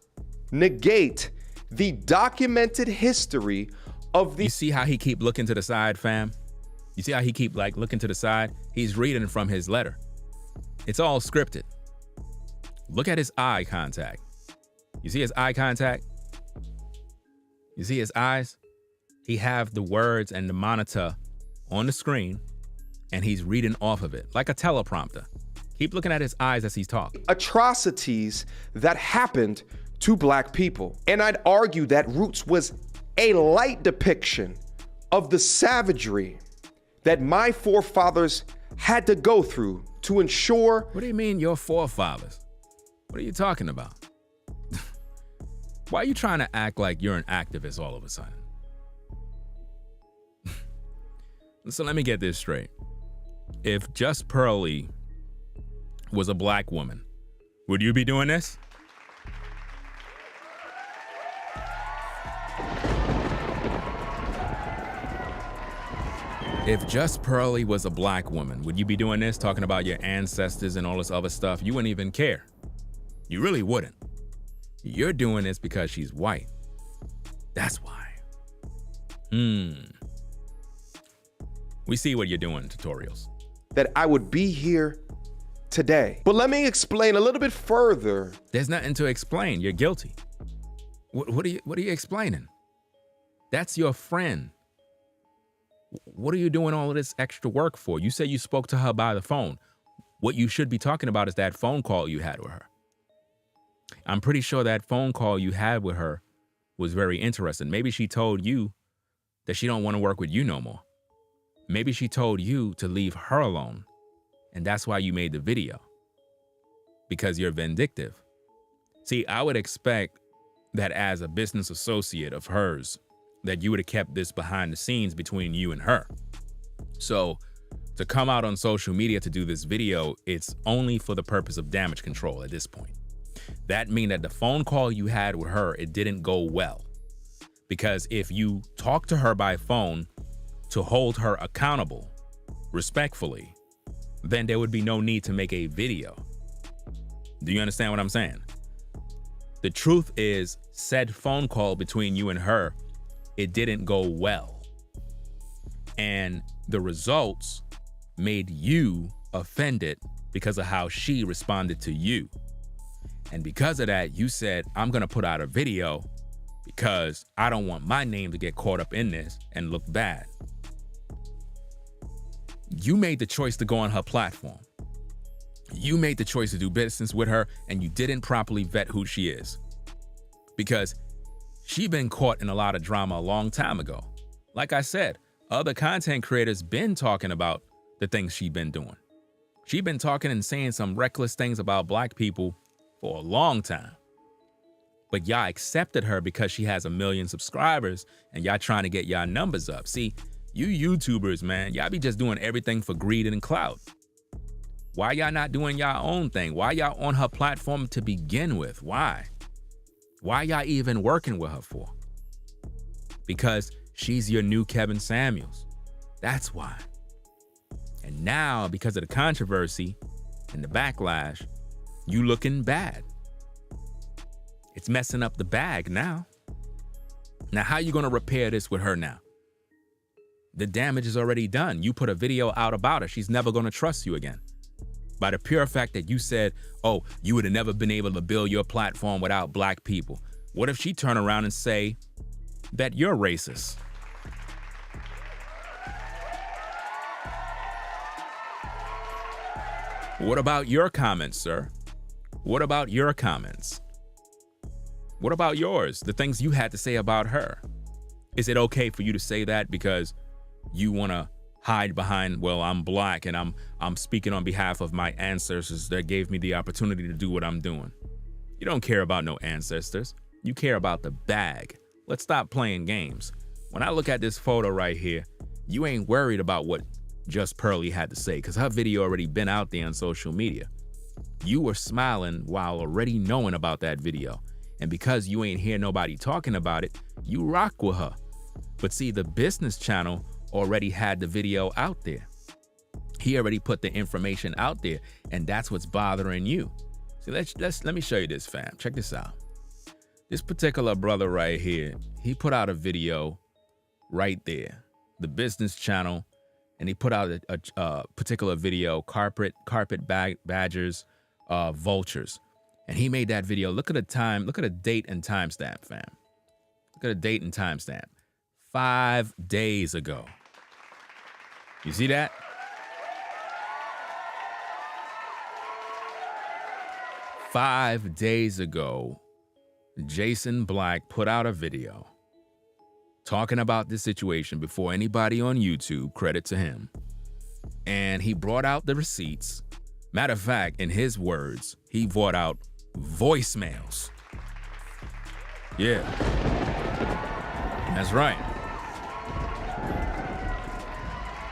negate the documented history of the... You see how he keep looking to the side, fam? You see how he keep like looking to the side? He's reading from his letter. It's all scripted. Look at his eye contact. You see his eye contact? You see his eyes? He have the words and the monitor on the screen, and he's reading off of it like a teleprompter. Keep looking at his eyes as he's talking. Atrocities that happened to Black people. And I'd argue that Roots was a light depiction of the savagery that my forefathers had to go through to ensure... What do you mean your forefathers? What are you talking about? Why are you trying to act like you're an activist all of a sudden? So let me get this straight. If Just Pearly was a Black woman, would you be doing this? If Just Pearly was a Black woman, would you be doing this, talking about your ancestors and all this other stuff? You wouldn't even care. You really wouldn't. You're doing this because she's white. That's why. We see what you're doing in tutorials. That I would be here today. But let me explain a little bit further. There's nothing to explain. You're guilty. What are you explaining? That's your friend. What are you doing all of this extra work for? You say you spoke to her by the phone. What you should be talking about is that phone call you had with her. I'm pretty sure that phone call you had with her was very interesting. Maybe she told you that she don't want to work with you no more. Maybe she told you to leave her alone. And that's why you made the video. Because you're vindictive. See, I would expect that as a business associate of hers, that you would have kept this behind the scenes between you and her. So to come out on social media to do this video, it's only for the purpose of damage control at this point. That means that the phone call you had with her, it didn't go well. Because if you talk to her by phone to hold her accountable respectfully, then there would be no need to make a video. Do you understand what I'm saying? The truth is, said phone call between you and her, it didn't go well. And the results made you offended because of how she responded to you. And because of that, you said, I'm gonna put out a video because I don't want my name to get caught up in this and look bad. You made the choice to go on her platform. You made the choice to do business with her, and you didn't properly vet who she is. Because she's been caught in a lot of drama a long time ago. Like I said, other content creators been talking about the things she's been doing. She's been talking and saying some reckless things about black people for a long time. But y'all accepted her because she has 1 million subscribers and y'all trying to get y'all numbers up. See, you YouTubers, man, y'all be just doing everything for greed and clout. Why y'all not doing y'all own thing? Why y'all on her platform to begin with? Why? Why y'all even working with her for? Because she's your new Kevin Samuels. That's why. And now, because of the controversy and the backlash, you looking bad. It's messing up the bag now. Now, how you gonna repair this with her now? The damage is already done. You put a video out about her. She's never gonna trust you again. By the pure fact that you said, oh, you would have never been able to build your platform without black people. What if she turn around and say that you're racist? What about your comments, sir? What about your comments? What about yours? The things you had to say about her. Is it okay for you to say that because you want to hide behind, well, I'm black and I'm speaking on behalf of my ancestors that gave me the opportunity to do what I'm doing? You don't care about no ancestors. You care about the bag. Let's stop playing games. When I look at this photo right here, you ain't worried about what Just Pearly had to say because her video already been out there on social media. You were smiling while already knowing about that video. And because you ain't hear nobody talking about it, you rock with her. But see, the business channel already had the video out there. He already put the information out there, and that's what's bothering you. See, let me show you this, fam. Check this out. This particular brother right here, he put out a video right there, the business channel, and he put out a particular video, carpet badgers, vultures. And he made that video. Look at the time, look at the date and timestamp, fam. Look at the date and timestamp. 5 days ago. You see that? Five days ago, Jason Black put out a video talking about this situation before anybody on YouTube, credit to him. And he brought out the receipts. Matter of fact, in his words, he brought out voicemails. Yeah, that's right.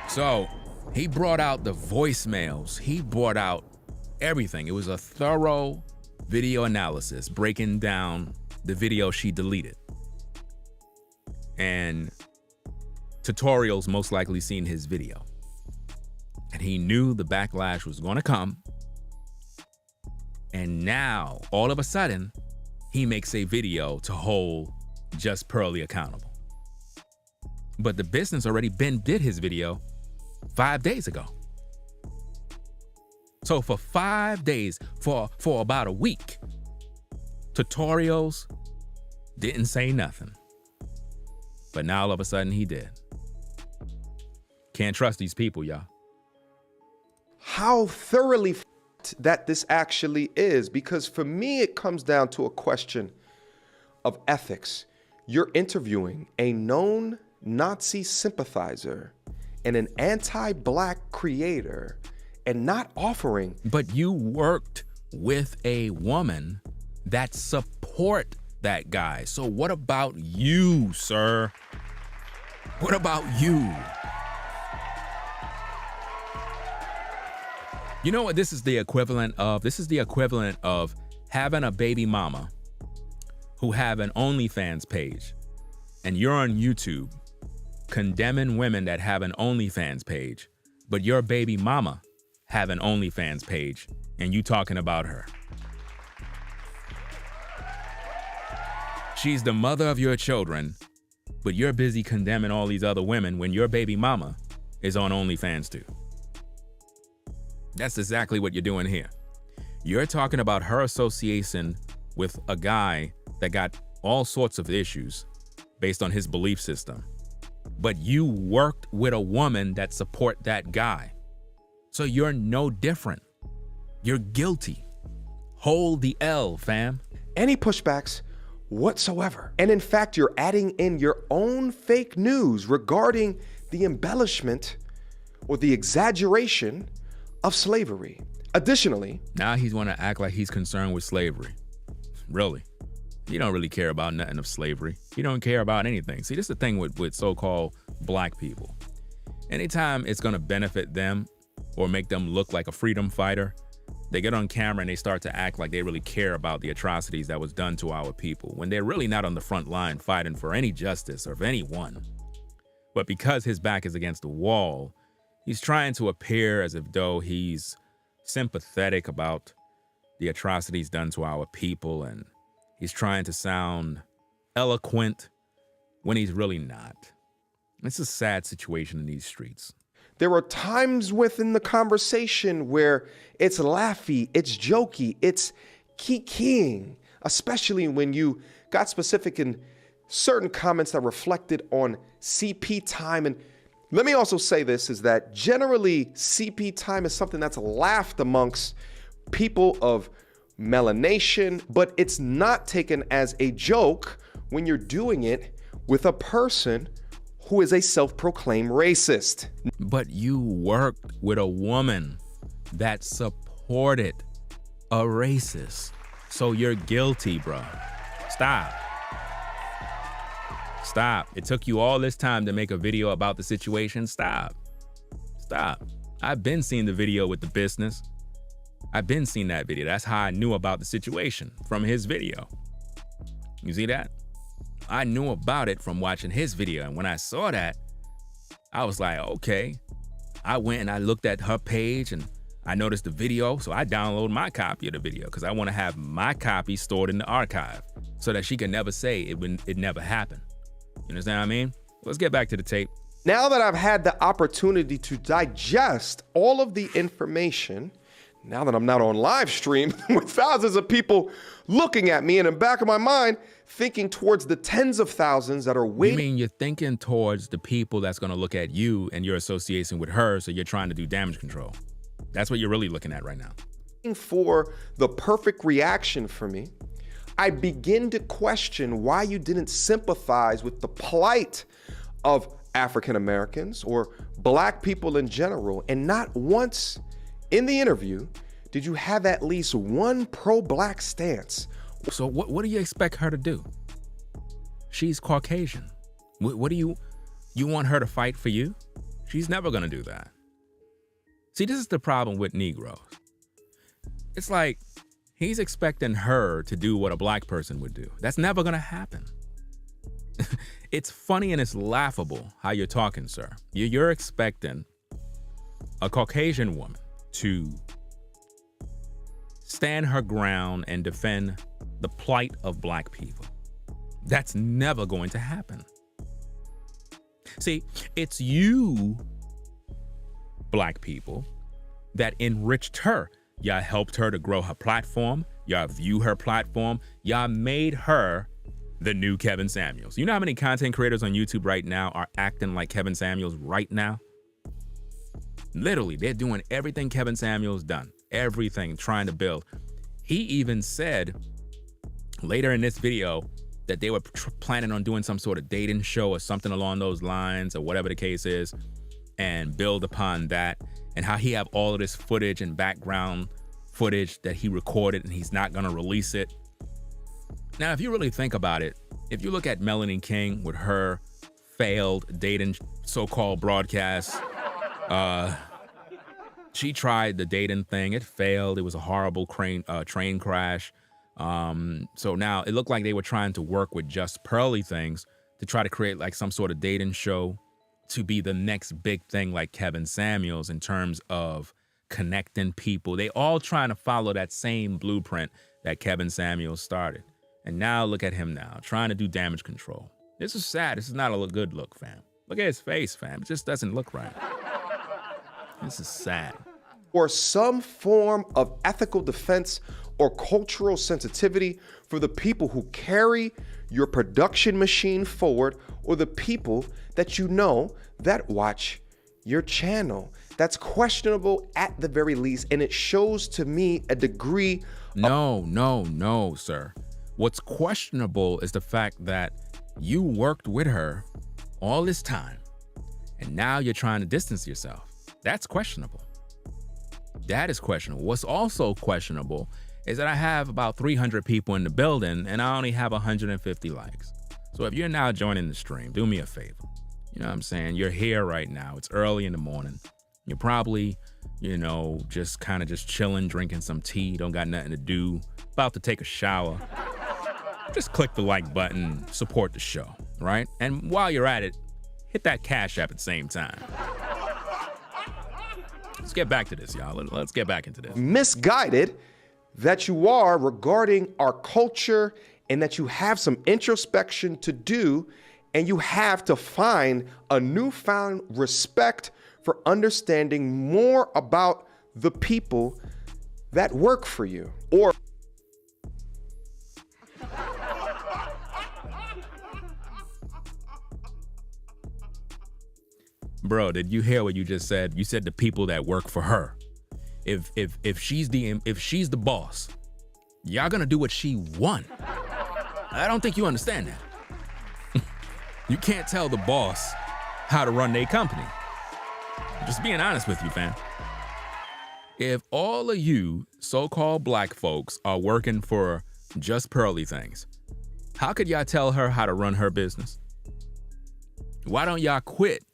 So he brought out the voicemails. He brought out everything. It was a thorough video analysis breaking down the video she deleted. And tutorials most likely seen his video. And he knew the backlash was going to come. And now, all of a sudden, he makes a video to hold Just Pearly accountable. But the business already did his video 5 days ago. So for 5 days, for about a week, tutorials didn't say nothing. But now all of a sudden he did. Can't trust these people, y'all. How thoroughly that this actually is, because for me, it comes down to a question of ethics. You're interviewing a known Nazi sympathizer and an anti-Black creator and not offering. But you worked with a woman that support that guy. So what about you, sir? What about you? You know what this is the equivalent of? This is the equivalent of having a baby mama who have an OnlyFans page, and you're on YouTube condemning women that have an OnlyFans page, but your baby mama have an OnlyFans page and you talking about her. She's the mother of your children, but you're busy condemning all these other women when your baby mama is on OnlyFans too. That's exactly what you're doing here. You're talking about her association with a guy that got all sorts of issues based on his belief system. But you worked with a woman that support that guy. So you're no different. You're guilty. Hold the L, fam. Any pushbacks whatsoever. And in fact, you're adding in your own fake news regarding the embellishment or the exaggeration of slavery. Additionally, now he's want to act like he's concerned with slavery. Really? You don't really care about nothing of slavery. You don't care about anything. See, this is the thing with so-called Black people. Anytime it's going to benefit them or make them look like a freedom fighter, they get on camera and they start to act like they really care about the atrocities that was done to our people when they're really not on the front line fighting for any justice or of anyone. But because his back is against the wall, he's trying to appear as if though he's sympathetic about the atrocities done to our people, and he's trying to sound eloquent when he's really not. It's a sad situation in these streets. there are times within the conversation where it's laughy, it's jokey, it's kikiing, especially when you got specific in certain comments that reflected on CP time. And let me also say this, is that generally CP time is something that's laughed amongst people of melanation, but it's not taken as a joke when you're doing it with a person who is a self-proclaimed racist. But you worked with a woman that supported a racist. So you're guilty, bro. Stop. Stop. It took you all this time to make a video about the situation. Stop. Stop. I've been seeing the video with the business. I've been seeing that video. That's how I knew about the situation, from his video. You see that? I knew about it from watching his video. And when I saw that, I was like, okay. I went and I looked at her page and I noticed the video. So I downloaded my copy of the video because I want to have my copy stored in the archive so that she can never say it never happened. You understand what I mean? Let's get back to the tape. Now that I've had the opportunity to digest all of the information, now that I'm not on live stream with thousands of people looking at me, and in the back of my mind, thinking towards the tens of thousands that are waiting. You mean you're thinking towards the people that's going to look at you and your association with her, so you're trying to do damage control. That's what you're really looking at right now. For the perfect reaction for me, I begin to question why you didn't sympathize with the plight of African Americans or Black people in general, and not once in the interview did you have at least one pro-Black stance. So what do you expect her to do? She's Caucasian. What do you want her to fight for you? She's never gonna do that. See, this is the problem with Negroes. It's like he's expecting her to do what a Black person would do. That's never gonna happen. It's funny and it's laughable how you're talking, sir. You're expecting a Caucasian woman to stand her ground and defend the plight of black people. That's never going to happen. See, it's you, black people, that enriched her. Y'all helped her to grow her platform. Y'all view her platform. Y'all made her the new Kevin Samuels. You know how many content creators on YouTube right now are acting like Kevin Samuels right now? Literally, they're doing everything Kevin Samuels done. Everything, trying to build. He even said later in this video that they were planning on doing some sort of dating show or something along those lines, or whatever the case is, and build upon that, and how he have all of this footage and background footage that he recorded and he's not gonna release it. Now, if you really think about it, if you look at Melanie King with her failed dating so-called broadcast, she tried the dating thing. It failed. It was a horrible train crash. So now it looked like they were trying to work with Just Pearly Things to try to create like some sort of dating show to be the next big thing like Kevin Samuels in terms of connecting people. They all trying to follow that same blueprint that Kevin Samuels started. And now look at him now, trying to do damage control. This is sad. This is not a good look, fam. Look at his face, fam. It just doesn't look right. This is sad. Or some form of ethical defense or cultural sensitivity for the people who carry your production machine forward, or the people that you know that watch your channel. That's questionable at the very least, and it shows to me a degree of— No, sir. What's questionable is the fact that you worked with her all this time, and now you're trying to distance yourself. That's questionable. That is questionable. What's also questionable is that I have about 300 people in the building and I only have 150 likes. So if you're now joining the stream, do me a favor. You know what I'm saying? You're here right now. It's early in the morning. You're probably, just kind of just chilling, drinking some tea, don't got nothing to do, about to take a shower. Just click the like button, support the show, right? And while you're at it, hit that Cash App at the same time. Let's get back to this, y'all. Let's get back into this. misguided that you are regarding our culture, and that you have some introspection to do, and you have to find a newfound respect for understanding more about the people that work for you. Or Bro, did you hear what you just said? You said the people that work for her. If she's the boss, y'all gonna do what she want. I don't think you understand that. You can't tell the boss how to run their company. Just being honest with you, fam. If all of you so-called black folks are working for Just Pearly Things, how could y'all tell her how to run her business? Why don't y'all quit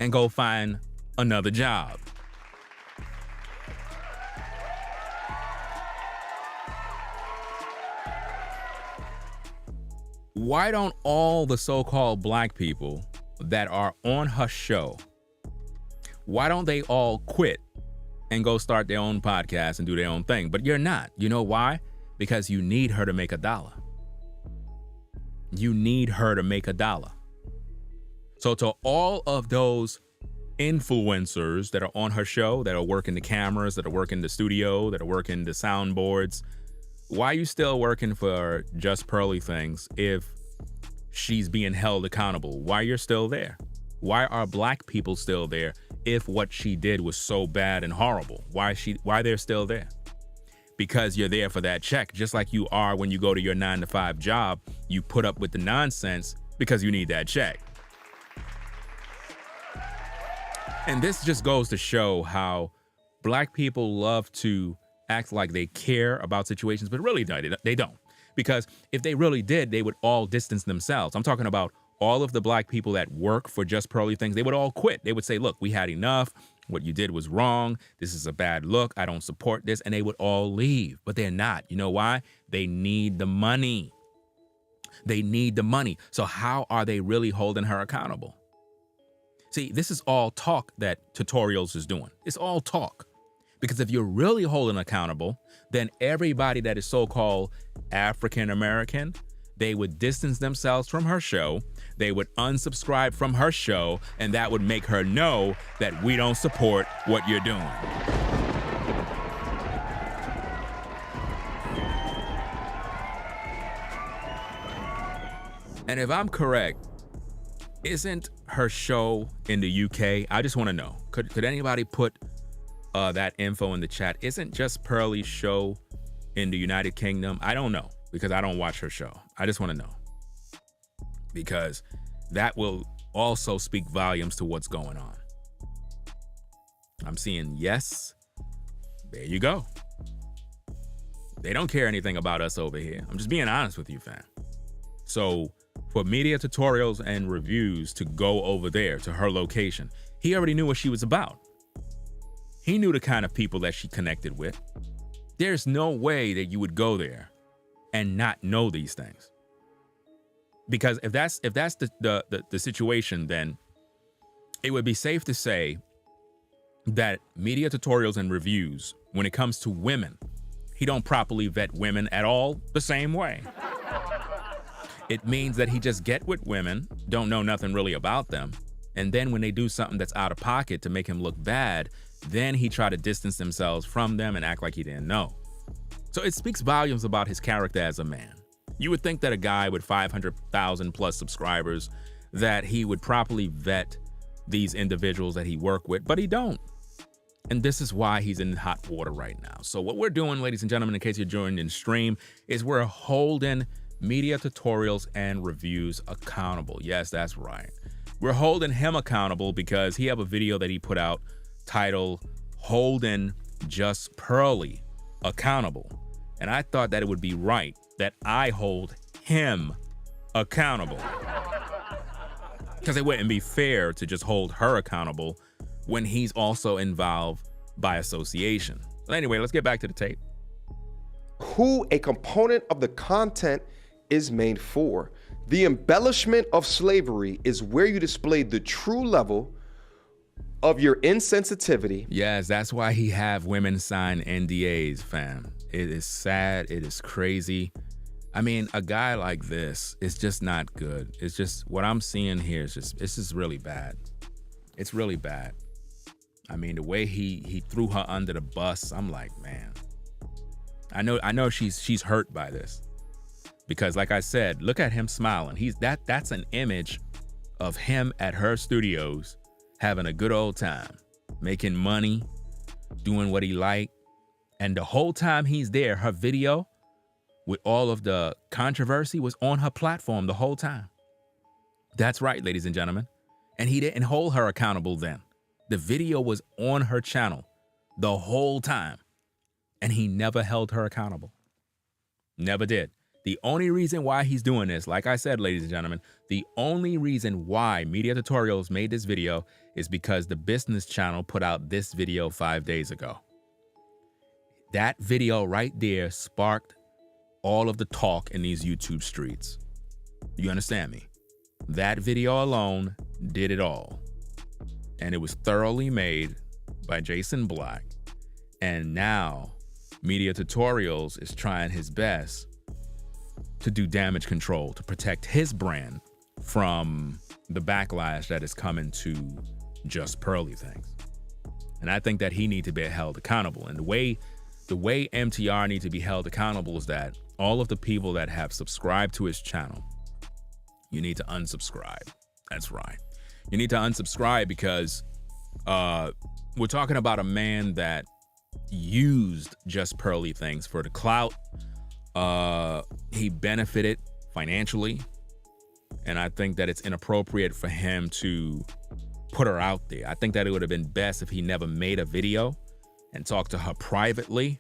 and go find another job? Why don't all the so-called black people that are on her show, why don't they all quit and go start their own podcast and do their own thing? But you're not. You know why? Because you need her to make $1. You need her to make $1. So to all of those influencers that are on her show, that are working the cameras, that are working the studio, that are working the soundboards, why are you still working for Just Pearly Things if she's being held accountable? Why you're still there? Why are black people still there if what she did was so bad and horrible? Why they're still there? Because you're there for that check, just like you are when you go to your 9-to-5 job. You put up with the nonsense because you need that check. And this just goes to show how black people love to act like they care about situations, but really they don't. Because if they really did, they would all distance themselves. I'm talking about all of the black people that work for Just Pearly Things. They would all quit. They would say, look, we had enough. What you did was wrong. This is a bad look. I don't support this. And they would all leave. But they're not. You know why? They need the money. They need the money. So how are they really holding her accountable? See, this is all talk that Tutorials is doing. It's all talk. Because if you're really holding accountable, then everybody that is so-called African American, they would distance themselves from her show, they would unsubscribe from her show, and that would make her know that we don't support what you're doing. And if I'm correct, isn't her show in the UK? I just want to know. Could anybody put that info in the chat? Isn't Just Pearlie's show in the United Kingdom? I don't know because I don't watch her show. I just want to know because that will also speak volumes to what's going on. I'm seeing yes. There you go. They don't care anything about us over here. I'm just being honest with you, fam. So for media tutorials and reviews to go over there to her location, he already knew what she was about. He knew the kind of people that she connected with. There's no way that you would go there and not know these things. Because if that's the situation, then it would be safe to say that media tutorials and reviews, when it comes to women, he don't properly vet women at all the same way. It means that he just get with women, don't know nothing really about them, and then when they do something that's out of pocket to make him look bad, then he try to distance themselves from them and act like he didn't know. So it speaks volumes about his character as a man. You would think that a guy with 500,000 plus subscribers, that he would properly vet these individuals that he work with, but he don't. And this is why he's in hot water right now. So what we're doing, ladies and gentlemen, in case you're joining in stream, is we're holding media tutorials and reviews accountable. Yes, that's right. We're holding him accountable because he have a video that he put out titled Holding Just Pearlie Accountable. And I thought that it would be right that I hold him accountable. Because it wouldn't be fair to just hold her accountable when he's also involved by association. But anyway, let's get back to the tape. Who a component of the content is made for. The embellishment of slavery is where you display the true level of your insensitivity. Yes, that's why he have women sign NDAs, fam. It is sad. It is crazy. I mean, a guy like this is just not good. It's just what I'm seeing here is just, it's just really bad. It's really bad. I mean, the way he threw her under the bus, I'm like, man, I know she's hurt by this. Because like I said, look at him smiling. That's an image of him at her studios having a good old time, making money, doing what he liked. And the whole time he's there, her video with all of the controversy was on her platform the whole time. That's right, ladies and gentlemen. And he didn't hold her accountable then. The video was on her channel the whole time. And he never held her accountable. Never did. The only reason why he's doing this, like I said, ladies and gentlemen, the only reason why Media Tutorials made this video is because the business channel put out this video 5 days ago. That video right there sparked all of the talk in these YouTube streets. You understand me? That video alone did it all. And it was thoroughly made by Jason Black. And now Media Tutorials is trying his best to do damage control, to protect his brand from the backlash that is coming to Just Pearlie things. And I think that he needs to be held accountable. And the way MTR needs to be held accountable is that all of the people that have subscribed to his channel, you need to unsubscribe. That's right. You need to unsubscribe because we're talking about a man that used Just Pearlie things for the clout. He benefited financially, and I think that it's inappropriate for him to put her out there. I think that it would have been best if he never made a video and talked to her privately.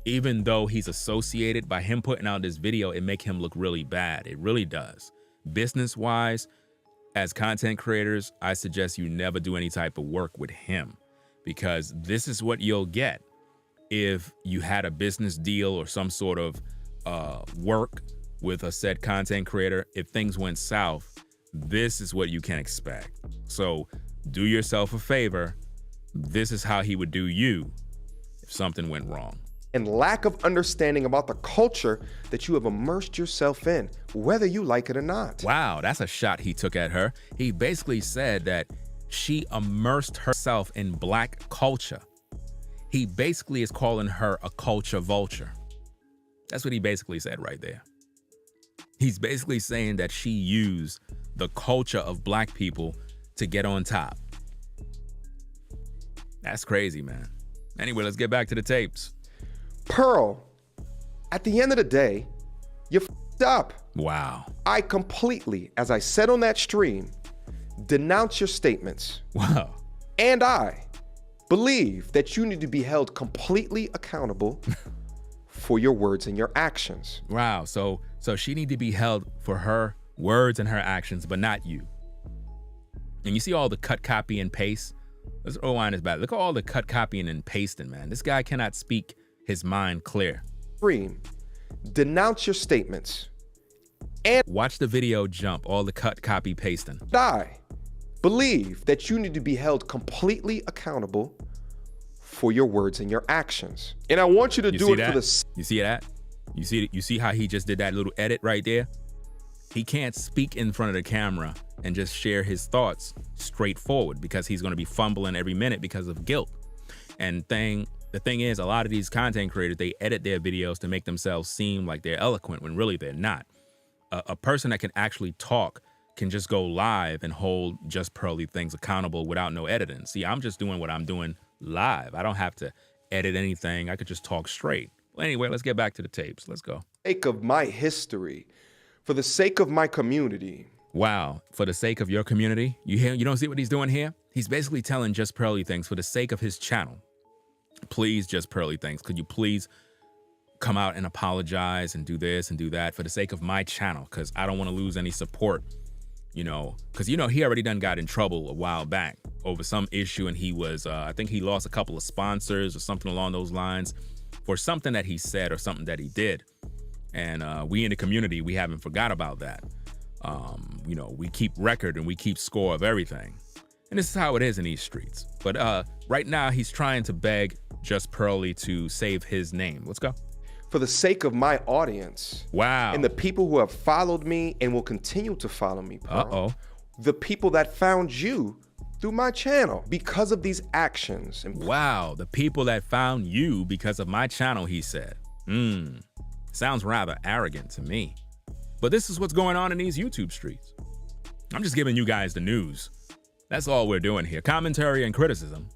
Even though he's associated, by him putting out this video, it make him look really bad. It really does. Business-wise, as content creators, I suggest you never do any type of work with him, because this is what you'll get if you had a business deal or some sort of work with a said content creator. If things went south, this is what you can expect. So do yourself a favor. This is how he would do you if something went wrong. and lack of understanding about the culture that you have immersed yourself in, whether you like it or not. Wow, that's a shot he took at her. He basically said that she immersed herself in black culture. He basically is calling her a culture vulture. That's what he basically said right there. He's basically saying that she used the culture of black people to get on top. That's crazy, man. Anyway, let's get back to the tapes. Pearl, at the end of the day, you f***ed up. Wow. I completely, as I said on that stream, denounce your statements. Wow. And I believe that you need to be held completely accountable for your words and your actions. Wow. So she need to be held for her words and her actions, but not you. And you see all the cut, copy, and paste? Let's rewind this back. Look at all the cut, copying, and pasting, man. This guy cannot speak his mind clear. Stream, denounce your statements. And watch the video jump, all the cut, copy, pasting. I believe that you need to be held completely accountable for your words and your actions. And I want you to do it for the... You see that? You see how he just did that little edit right there? He can't speak in front of the camera and just share his thoughts straightforward because he's going to be fumbling every minute because of guilt. And the thing is, a lot of these content creators, they edit their videos to make themselves seem like they're eloquent when really they're not. A person that can actually talk can just go live and hold Just Pearly Things accountable without no editing. See, I'm just doing what I'm doing live. I don't have to edit anything. I could just talk straight. Well, anyway, let's get back to the tapes. Let's go. For the sake of my history, for the sake of my community. Wow. For the sake of your community? You don't see what he's doing here? He's basically telling Just Pearly Things for the sake of his channel. Please, Just Pearly Things, could you please come out and apologize and do this and do that for the sake of my channel? Because I don't want to lose any support, because, he already done got in trouble a while back over some issue. And he was, I think he lost a couple of sponsors or something along those lines for something that he said or something that he did. And we in the community, we haven't forgot about that. We keep record and we keep score of everything. And this is how it is in these streets. But right now, he's trying to beg Just Pearly to save his name. Let's go. For the sake of my audience. Wow. And the people who have followed me and will continue to follow me, Pearl. Uh-oh. The people that found you through my channel because of these actions. Wow. The people that found you because of my channel, he said. Sounds rather arrogant to me. But this is what's going on in these YouTube streets. I'm just giving you guys the news. That's all we're doing here. Commentary and criticism.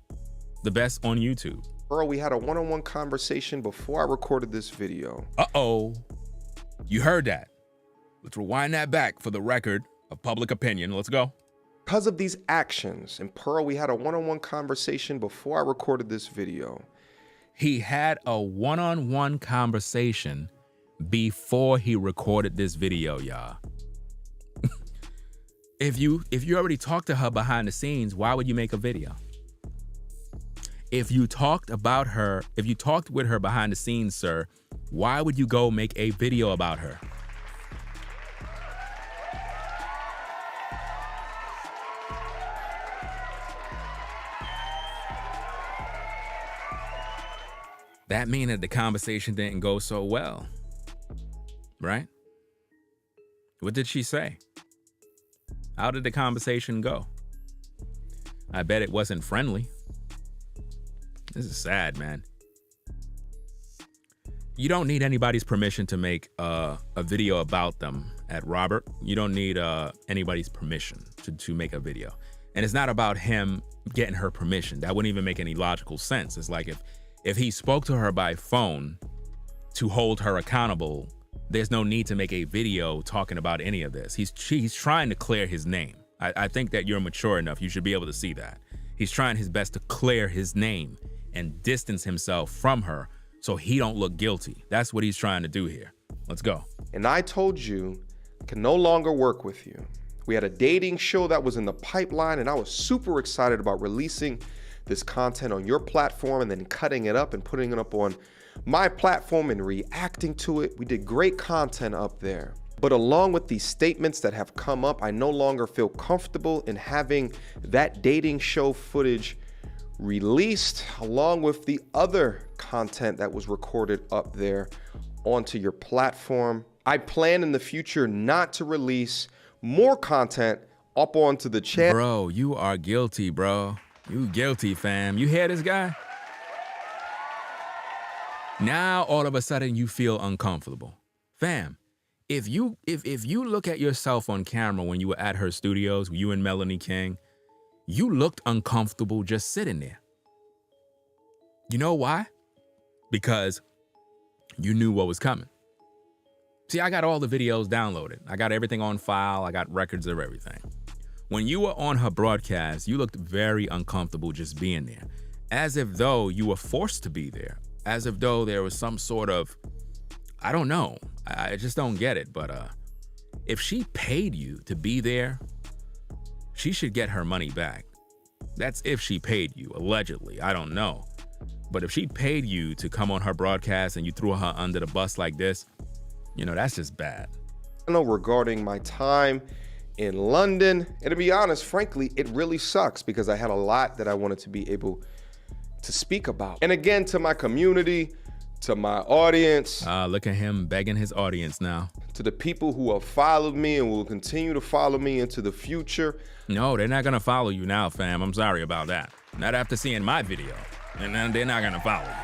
The best on YouTube. Earl, we had a one-on-one conversation before I recorded this video. Uh-oh. You heard that. Let's rewind that back for the record of public opinion. Let's go. Because of these actions, and Pearl, we had a one-on-one conversation before I recorded this video. He had a one-on-one conversation before he recorded this video, y'all. If you already talked to her behind the scenes, why would you make a video? If you talked with her behind the scenes, sir, why would you go make a video about her? That means that the conversation didn't go so well, right? What did she say? How did the conversation go? I bet it wasn't friendly. This is sad, man. You don't need anybody's permission to make a video about them at Robert. You don't need anybody's permission to make a video. And it's not about him getting her permission. That wouldn't even make any logical sense. It's like if he spoke to her by phone to hold her accountable, there's no need to make a video talking about any of this. He's trying to clear his name. I think that you're mature enough. You should be able to see that. He's trying his best to clear his name and distance himself from her so he don't look guilty. That's what he's trying to do here. Let's go. And I told you I can no longer work with you. We had a dating show that was in the pipeline, and I was super excited about releasing this content on your platform and then cutting it up and putting it up on my platform and reacting to it. We did great content up there. But along with these statements that have come up, I no longer feel comfortable in having that dating show footage released along with the other content that was recorded up there onto your platform. I plan in the future not to release more content up onto the channel. Bro, you are guilty, bro. You guilty, fam. You hear this guy? Now all of a sudden you feel uncomfortable. Fam, if you look at yourself on camera when you were at her studios, you and Melanie King, you looked uncomfortable just sitting there. You know why? Because you knew what was coming. See, I got all the videos downloaded. I got everything on file. I got records of everything. When you were on her broadcast, you looked very uncomfortable just being there, as if though you were forced to be there, as if though there was some sort of, I don't know. I just don't get it. But if she paid you to be there, she should get her money back. That's if she paid you, allegedly. I don't know. But if she paid you to come on her broadcast and you threw her under the bus like this, you know, that's just bad. I know regarding my time in London, and to be honest, frankly, it really sucks because I had a lot that I wanted to be able to speak about. And again, to my community, to my audience. Look at him begging his audience now. To the people who have followed me and will continue to follow me into the future. No, they're not gonna follow you now, fam. I'm sorry about that. Not after seeing my video. And then they're not gonna follow you.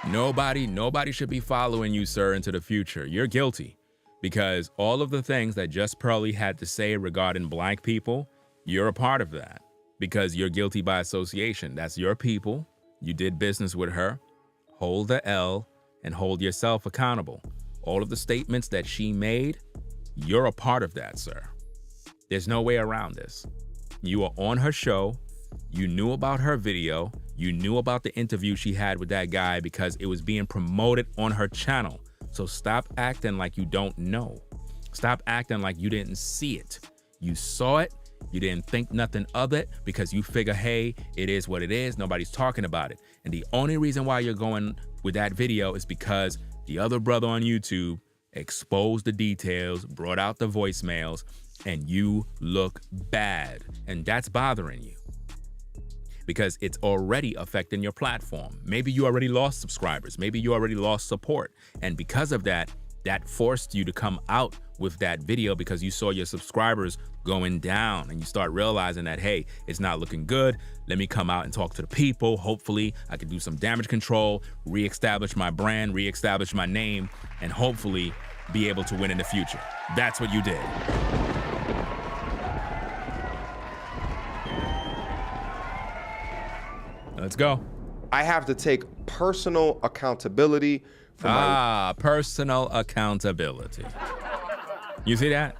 Nobody should be following you, sir, into the future. You're guilty because all of the things that Just Pearly had to say regarding black people, you're a part of that because you're guilty by association. That's your people. You did business with her. Hold the L and hold yourself accountable. All of the statements that she made, you're a part of that, sir. There's no way around this. You were on her show. You knew about her video. You knew about the interview she had with that guy because it was being promoted on her channel. So stop acting like you don't know. Stop acting like you didn't see it. You saw it. You didn't think nothing of it because you figure, hey, it is what it is. Nobody's talking about it. And the only reason why you're going with that video is because the other brother on YouTube exposed the details, brought out the voicemails, and you look bad. And that's bothering you because it's already affecting your platform. Maybe you already lost subscribers. Maybe you already lost support. And because of that, that forced you to come out with that video because you saw your subscribers going down and you start realizing that, hey, it's not looking good. Let me come out and talk to the people. Hopefully I can do some damage control, reestablish my brand, reestablish my name, and hopefully be able to win in the future. That's what you did. Let's go. I have to take personal accountability for my personal accountability. You see that?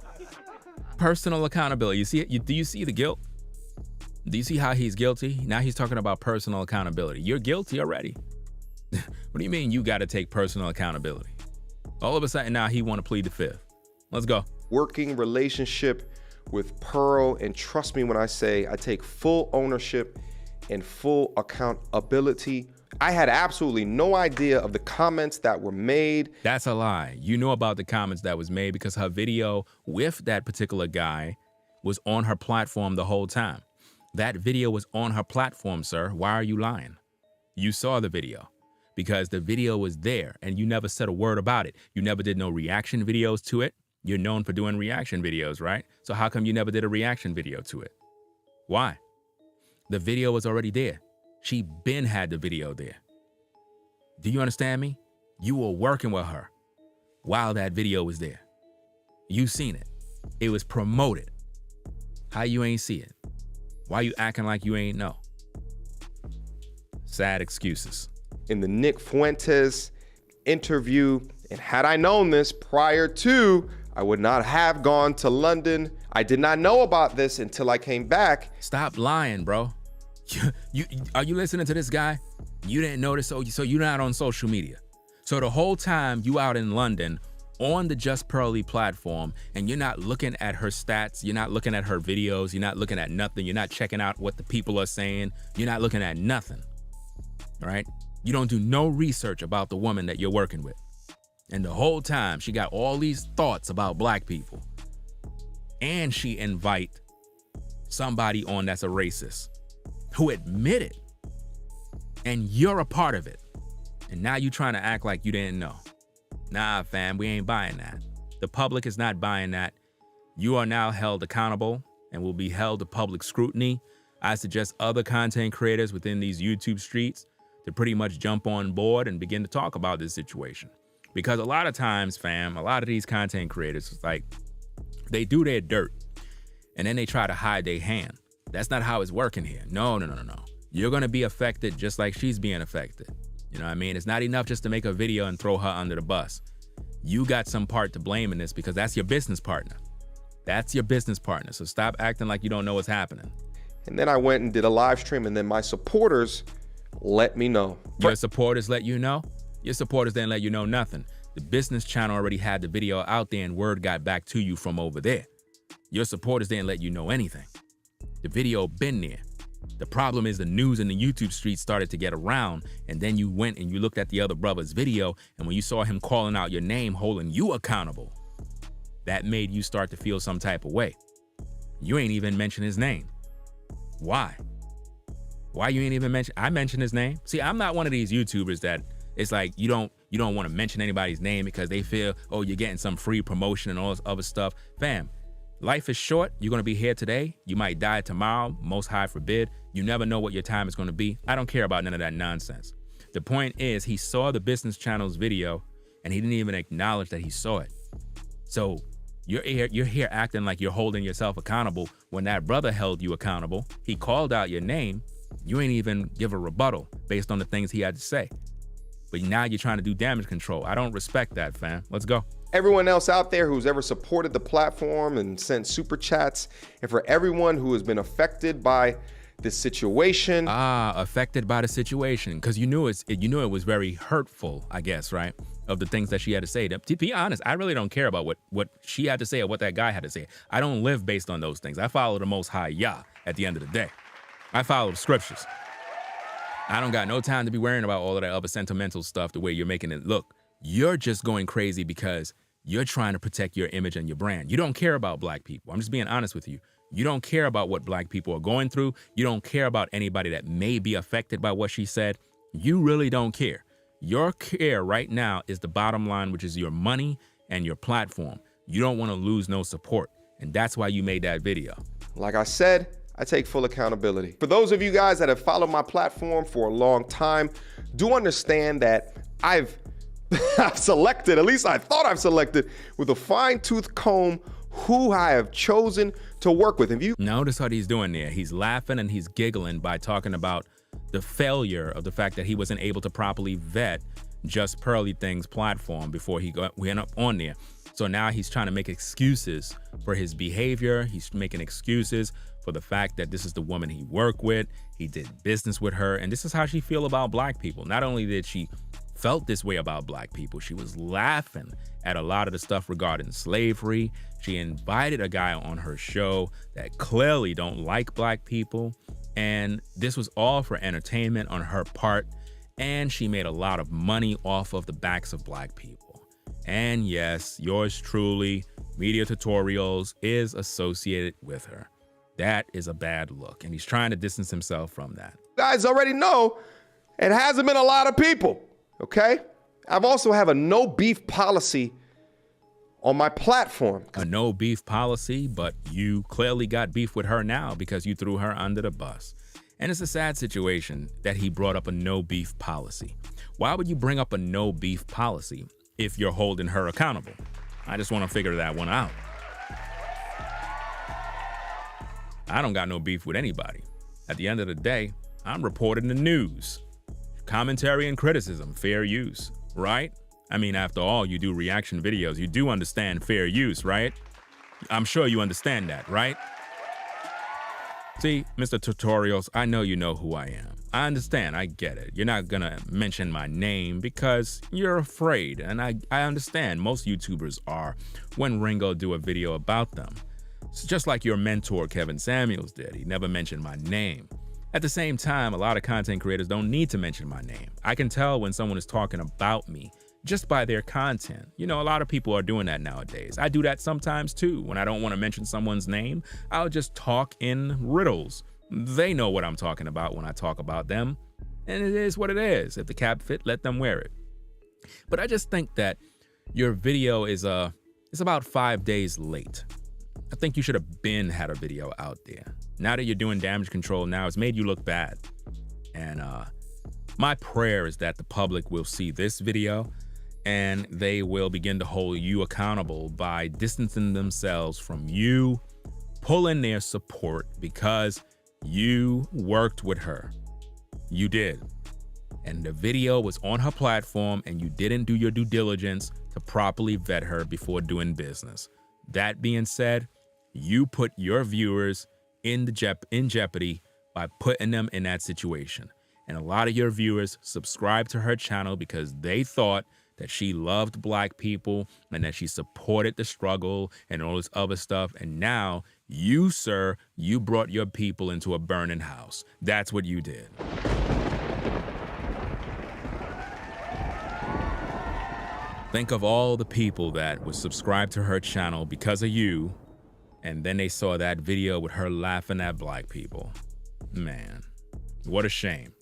Personal accountability. You see it? Do you see the guilt? Do you see how he's guilty? Now he's talking about personal accountability. You're guilty already. What do you mean you got to take personal accountability? All of a sudden now he want to plead the fifth. Let's go. working relationship with Pearl. And trust me when I say I take full ownership and full accountability. I had absolutely no idea of the comments that were made. That's a lie. You know about the comments that was made because her video with that particular guy was on her platform the whole time. That video was on her platform, sir. Why are you lying? You saw the video because the video was there and you never said a word about it. You never did no reaction videos to it. You're known for doing reaction videos, right? So how come you never did a reaction video to it? Why? The video was already there. She been had the video there. Do you understand me? You were working with her while that video was there. You seen it. It was promoted. How you ain't see it? Why you acting like you ain't know? Sad excuses. In the Nick Fuentes interview, and had I known this prior to, I would not have gone to London. I did not know about this until I came back. Stop lying, bro. Are you listening to this guy? You didn't notice, so you're not on social media. So the whole time you out in London on the Just Pearly platform and you're not looking at her stats, you're not looking at her videos, you're not looking at nothing, you're not checking out what the people are saying, you're not looking at nothing, right? You don't do no research about the woman that you're working with. And the whole time she got all these thoughts about black people. And she invite somebody on that's a racist who admitted, and you're a part of it. And now you trying to act like you didn't know. Nah, fam, we ain't buying that. The public is not buying that. You are now held accountable and will be held to public scrutiny. I suggest other content creators within these YouTube streets to pretty much jump on board and begin to talk about this situation. Because a lot of times, fam, a lot of these content creators, it's like they do their dirt and then they try to hide their hand. That's not how it's working here. No. You're going to be affected just like she's being affected. You know what I mean? It's not enough just to make a video and throw her under the bus. You got some part to blame in this because that's your business partner. That's your business partner. So stop acting like you don't know what's happening. And then I went and did a live stream, and then my supporters let me know. Your supporters let you know? Your supporters didn't let you know nothing. The business channel already had the video out there and word got back to you from over there. Your supporters didn't let you know anything. The video been there. The problem is the news in the YouTube streets started to get around, and then you went and you looked at the other brother's video, and when you saw him calling out your name, holding you accountable, that made you start to feel some type of way. You ain't even mention his name. Why? Why you ain't even mention? I mentioned his name. See, I'm not one of these YouTubers that it's like you don't want to mention anybody's name because they feel, oh, you're getting some free promotion and all this other stuff. Fam, life is short. You're going to be here today. You might die tomorrow. Most high forbid. You never know what your time is going to be. I don't care about none of that nonsense. The point is he saw the business channel's video and he didn't even acknowledge that he saw it. So you're here acting like you're holding yourself accountable when that brother held you accountable. He called out your name. You ain't even give a rebuttal based on the things he had to say. But now you're trying to do damage control. I don't respect that, fam. Let's go. Everyone else out there who's ever supported the platform and sent super chats, and for everyone who has been affected by this situation. Affected by the situation, because you knew it was very hurtful, I guess, right? Of the things that she had to say. To be honest, I really don't care about what she had to say or what that guy had to say. I don't live based on those things. I follow the Most High Yah at the end of the day. I follow the scriptures. I don't got no time to be worrying about all of that other sentimental stuff the way you're making it look. You're just going crazy because you're trying to protect your image and your brand. You don't care about black people. I'm just being honest with you. You don't care about what black people are going through. You don't care about anybody that may be affected by what she said. You really don't care. Your care right now is the bottom line, which is your money and your platform. You don't want to lose no support. And that's why you made that video. Like I said, I take full accountability. For those of you guys that have followed my platform for a long time, do understand that I've selected, at least I thought I've selected, with a fine-tooth comb who I have chosen to work with. If you notice what he's doing there, he's laughing and he's giggling by talking about the failure of the fact that he wasn't able to properly vet Just Pearly Things platform before he went up on there. So now he's trying to make excuses for his behavior. He's making excuses for the fact that this is the woman he worked with. He did business with her, and this is how she feel about black people. Not only did she felt this way about black people, she was laughing at a lot of the stuff regarding slavery. She invited a guy on her show that clearly don't like black people, and this was all for entertainment on her part, and she made a lot of money off of the backs of black people. And yes, yours truly, Media Tutorials, is associated with her. That is a bad look, and he's trying to distance himself from that. guys already know, it hasn't been a lot of people, okay? I've also have a no beef policy on my platform. A no beef policy, but you clearly got beef with her now because you threw her under the bus. And it's a sad situation that he brought up a no beef policy. Why would you bring up a no beef policy if you're holding her accountable? I just want to figure that one out. I don't got no beef with anybody. At the end of the day, I'm reporting the news. Commentary and criticism, fair use, right? I mean, after all, you do reaction videos. You do understand fair use, right? I'm sure you understand that, right? See, Mr. Tutorials, I know you know who I am. I understand, I get it. You're not gonna mention my name because you're afraid, and I understand most YouTubers are when Ringo do a video about them. It's just like your mentor, Kevin Samuels, did. He never mentioned my name. At the same time, a lot of content creators don't need to mention my name. I can tell when someone is talking about me just by their content. You know, a lot of people are doing that nowadays. I do that sometimes too. When I don't want to mention someone's name, I'll just talk in riddles. They know what I'm talking about when I talk about them, and it is what it is. If the cap fit, let them wear it. But I just think that your video is it's about 5 days late. I think you should have had a video out there. Now that you're doing damage control now, it's made you look bad. And my prayer is that the public will see this video and they will begin to hold you accountable by distancing themselves from you, pulling their support because you worked with her. You did. And the video was on her platform and you didn't do your due diligence to properly vet her before doing business. That being said, you put your viewers in jeopardy by putting them in that situation. And a lot of your viewers subscribed to her channel because they thought that she loved black people and that she supported the struggle and all this other stuff. And now you, sir, you brought your people into a burning house. That's what you did. Think of all the people that would subscribe to her channel because of you, and then they saw that video with her laughing at black people. Man, what a shame.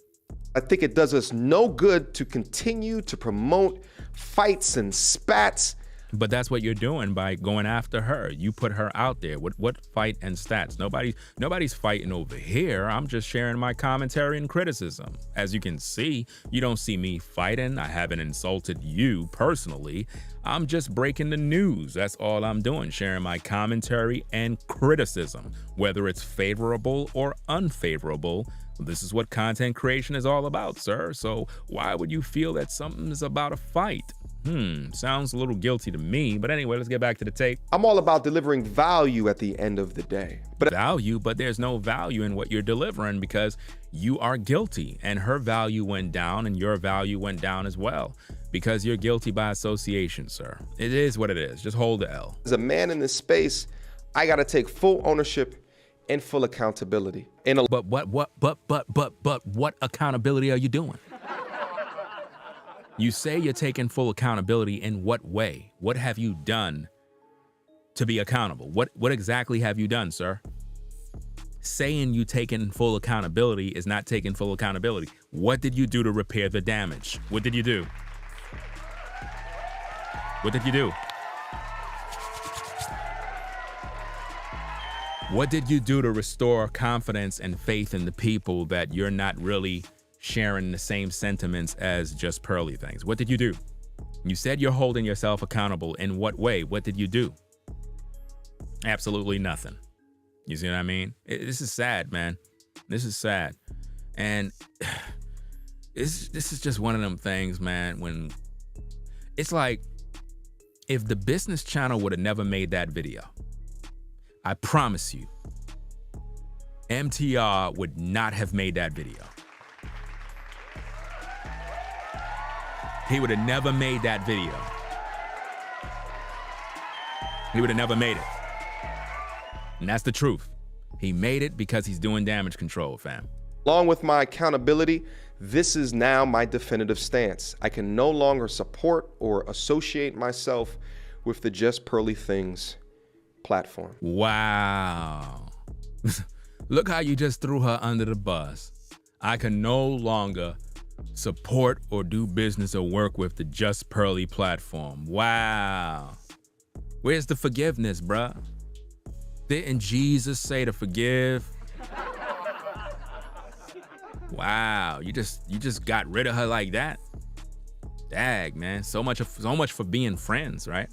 I think it does us no good to continue to promote fights and spats. But that's what you're doing by going after her. You put her out there. What fight and stats? Nobody's fighting over here. I'm just sharing my commentary and criticism. As you can see, you don't see me fighting. I haven't insulted you personally. I'm just breaking the news. That's all I'm doing, sharing my commentary and criticism, whether it's favorable or unfavorable. This is what content creation is all about, sir. So why would you feel that something is about a fight? Sounds a little guilty to me, but anyway, let's get back to the tape. I'm all about delivering value at the end of the day. But value, but there's no value in what you're delivering because you are guilty and her value went down and your value went down as well because you're guilty by association, sir. It is what it is. Just hold the L. As a man in this space, I got to take full ownership and full accountability. But what accountability are you doing? You say you're taking full accountability in what way? What have you done to be accountable? What exactly have you done, sir? Saying you taking full accountability is not taking full accountability. What did you do to repair the damage? What did you do? What did you do? What did you do to restore confidence and faith in the people that you're not really sharing the same sentiments as just pearly things? What did you do? You said you're holding yourself accountable. In what way? What did you do? Absolutely nothing. You see what I mean? This is sad, man. This is sad. And this is just one of them things, man, when it's like if the business channel would have never made that video, I promise you, MTR would not have made that video. He would have never made that video. He would have never made it. And that's the truth. He made it because he's doing damage control, fam. Along with my accountability, this is now my definitive stance. I can no longer support or associate myself with the Just Pearly Things platform. Wow. Look how you just threw her under the bus. I can no longer support or do business or work with the Just Pearly platform. Wow. Where's the forgiveness, bruh? Didn't Jesus say to forgive? Wow, you just got rid of her like that? Dag, man. So much for being friends, right?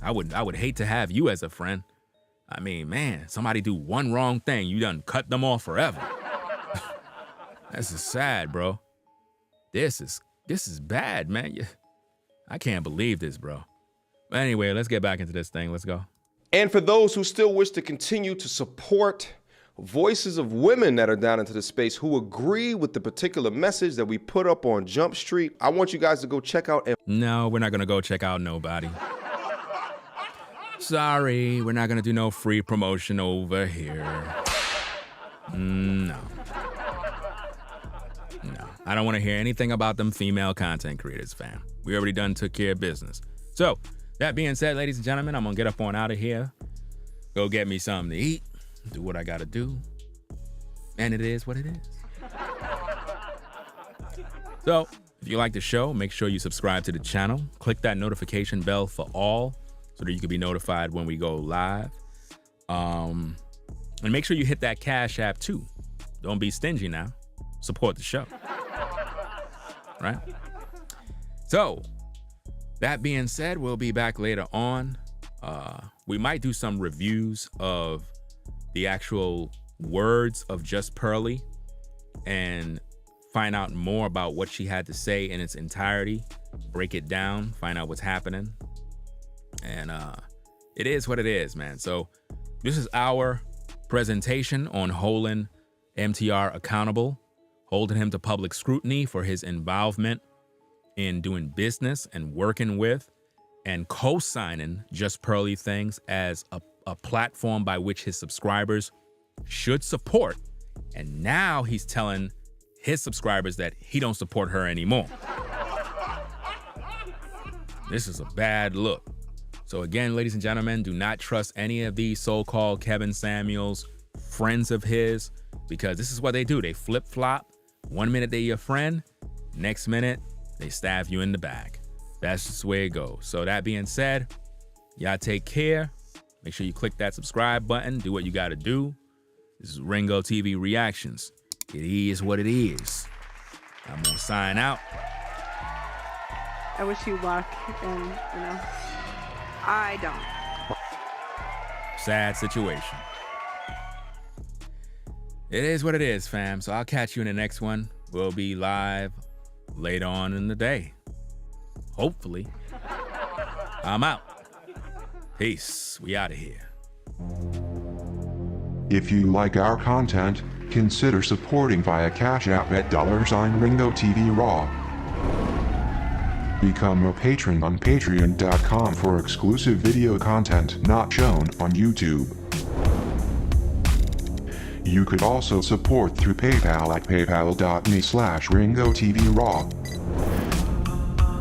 I would hate to have you as a friend. I mean, man, somebody do one wrong thing, you done cut them off forever. This is sad, bro. This is bad, man. I can't believe this, bro. But anyway, let's get back into this thing. Let's go. And for those who still wish to continue to support voices of women that are down into the space who agree with the particular message that we put up on Jump Street, I want you guys to go check out. No, we're not going to go check out nobody. Sorry, we're not going to do no free promotion over here. No. No. I don't want to hear anything about them female content creators, fam. We already done took care of business. So, that being said, ladies and gentlemen, I'm going to get up on out of here. Go get me something to eat. Do what I got to do. And it is what it is. So, if you like the show, make sure you subscribe to the channel. Click that notification bell for all so that you can be notified when we go live. And make sure you hit that Cash App too. Don't be stingy now. Support the show. Right? So, that being said, we'll be back later on. We might do some reviews of the actual words of Just Pearly and find out more about what she had to say in its entirety, break it down, find out what's happening. And it is what it is, man. So this is our presentation on holding MTR accountable, holding him to public scrutiny for his involvement in doing business and working with and co-signing Just Pearly Things as a platform by which his subscribers should support. And now he's telling his subscribers that he don't support her anymore. This is a bad look. So again, ladies and gentlemen, do not trust any of these so-called Kevin Samuels, friends of his, because this is what they do. They flip-flop. 1 minute they're your friend, next minute they stab you in the back. That's just the way it goes. So that being said, y'all take care. Make sure you click that subscribe button. Do what you got to do. This is Ringo TV Reactions. It is what it is. I'm going to sign out. I wish you luck, and I don't. Sad situation. It is what it is, fam. So I'll catch you in the next one. We'll be live later on in the day. Hopefully. I'm out. Peace. We out of here. If you like our content, consider supporting via Cash App at $Ringo TV Raw. Become a patron on patreon.com for exclusive video content not shown on YouTube. You could also support through PayPal at paypal.me/Ringo TV Raw.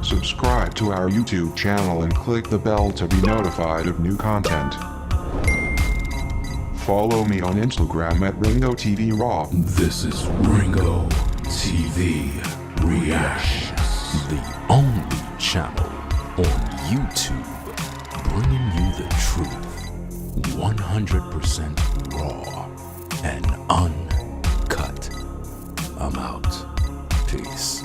Subscribe to our YouTube channel and click the bell to be notified of new content. Follow me on Instagram at Ringo TV Raw. This is Ringo TV Reactions, the only channel on YouTube bringing you the truth, 100% raw and uncut. I'm out. Peace.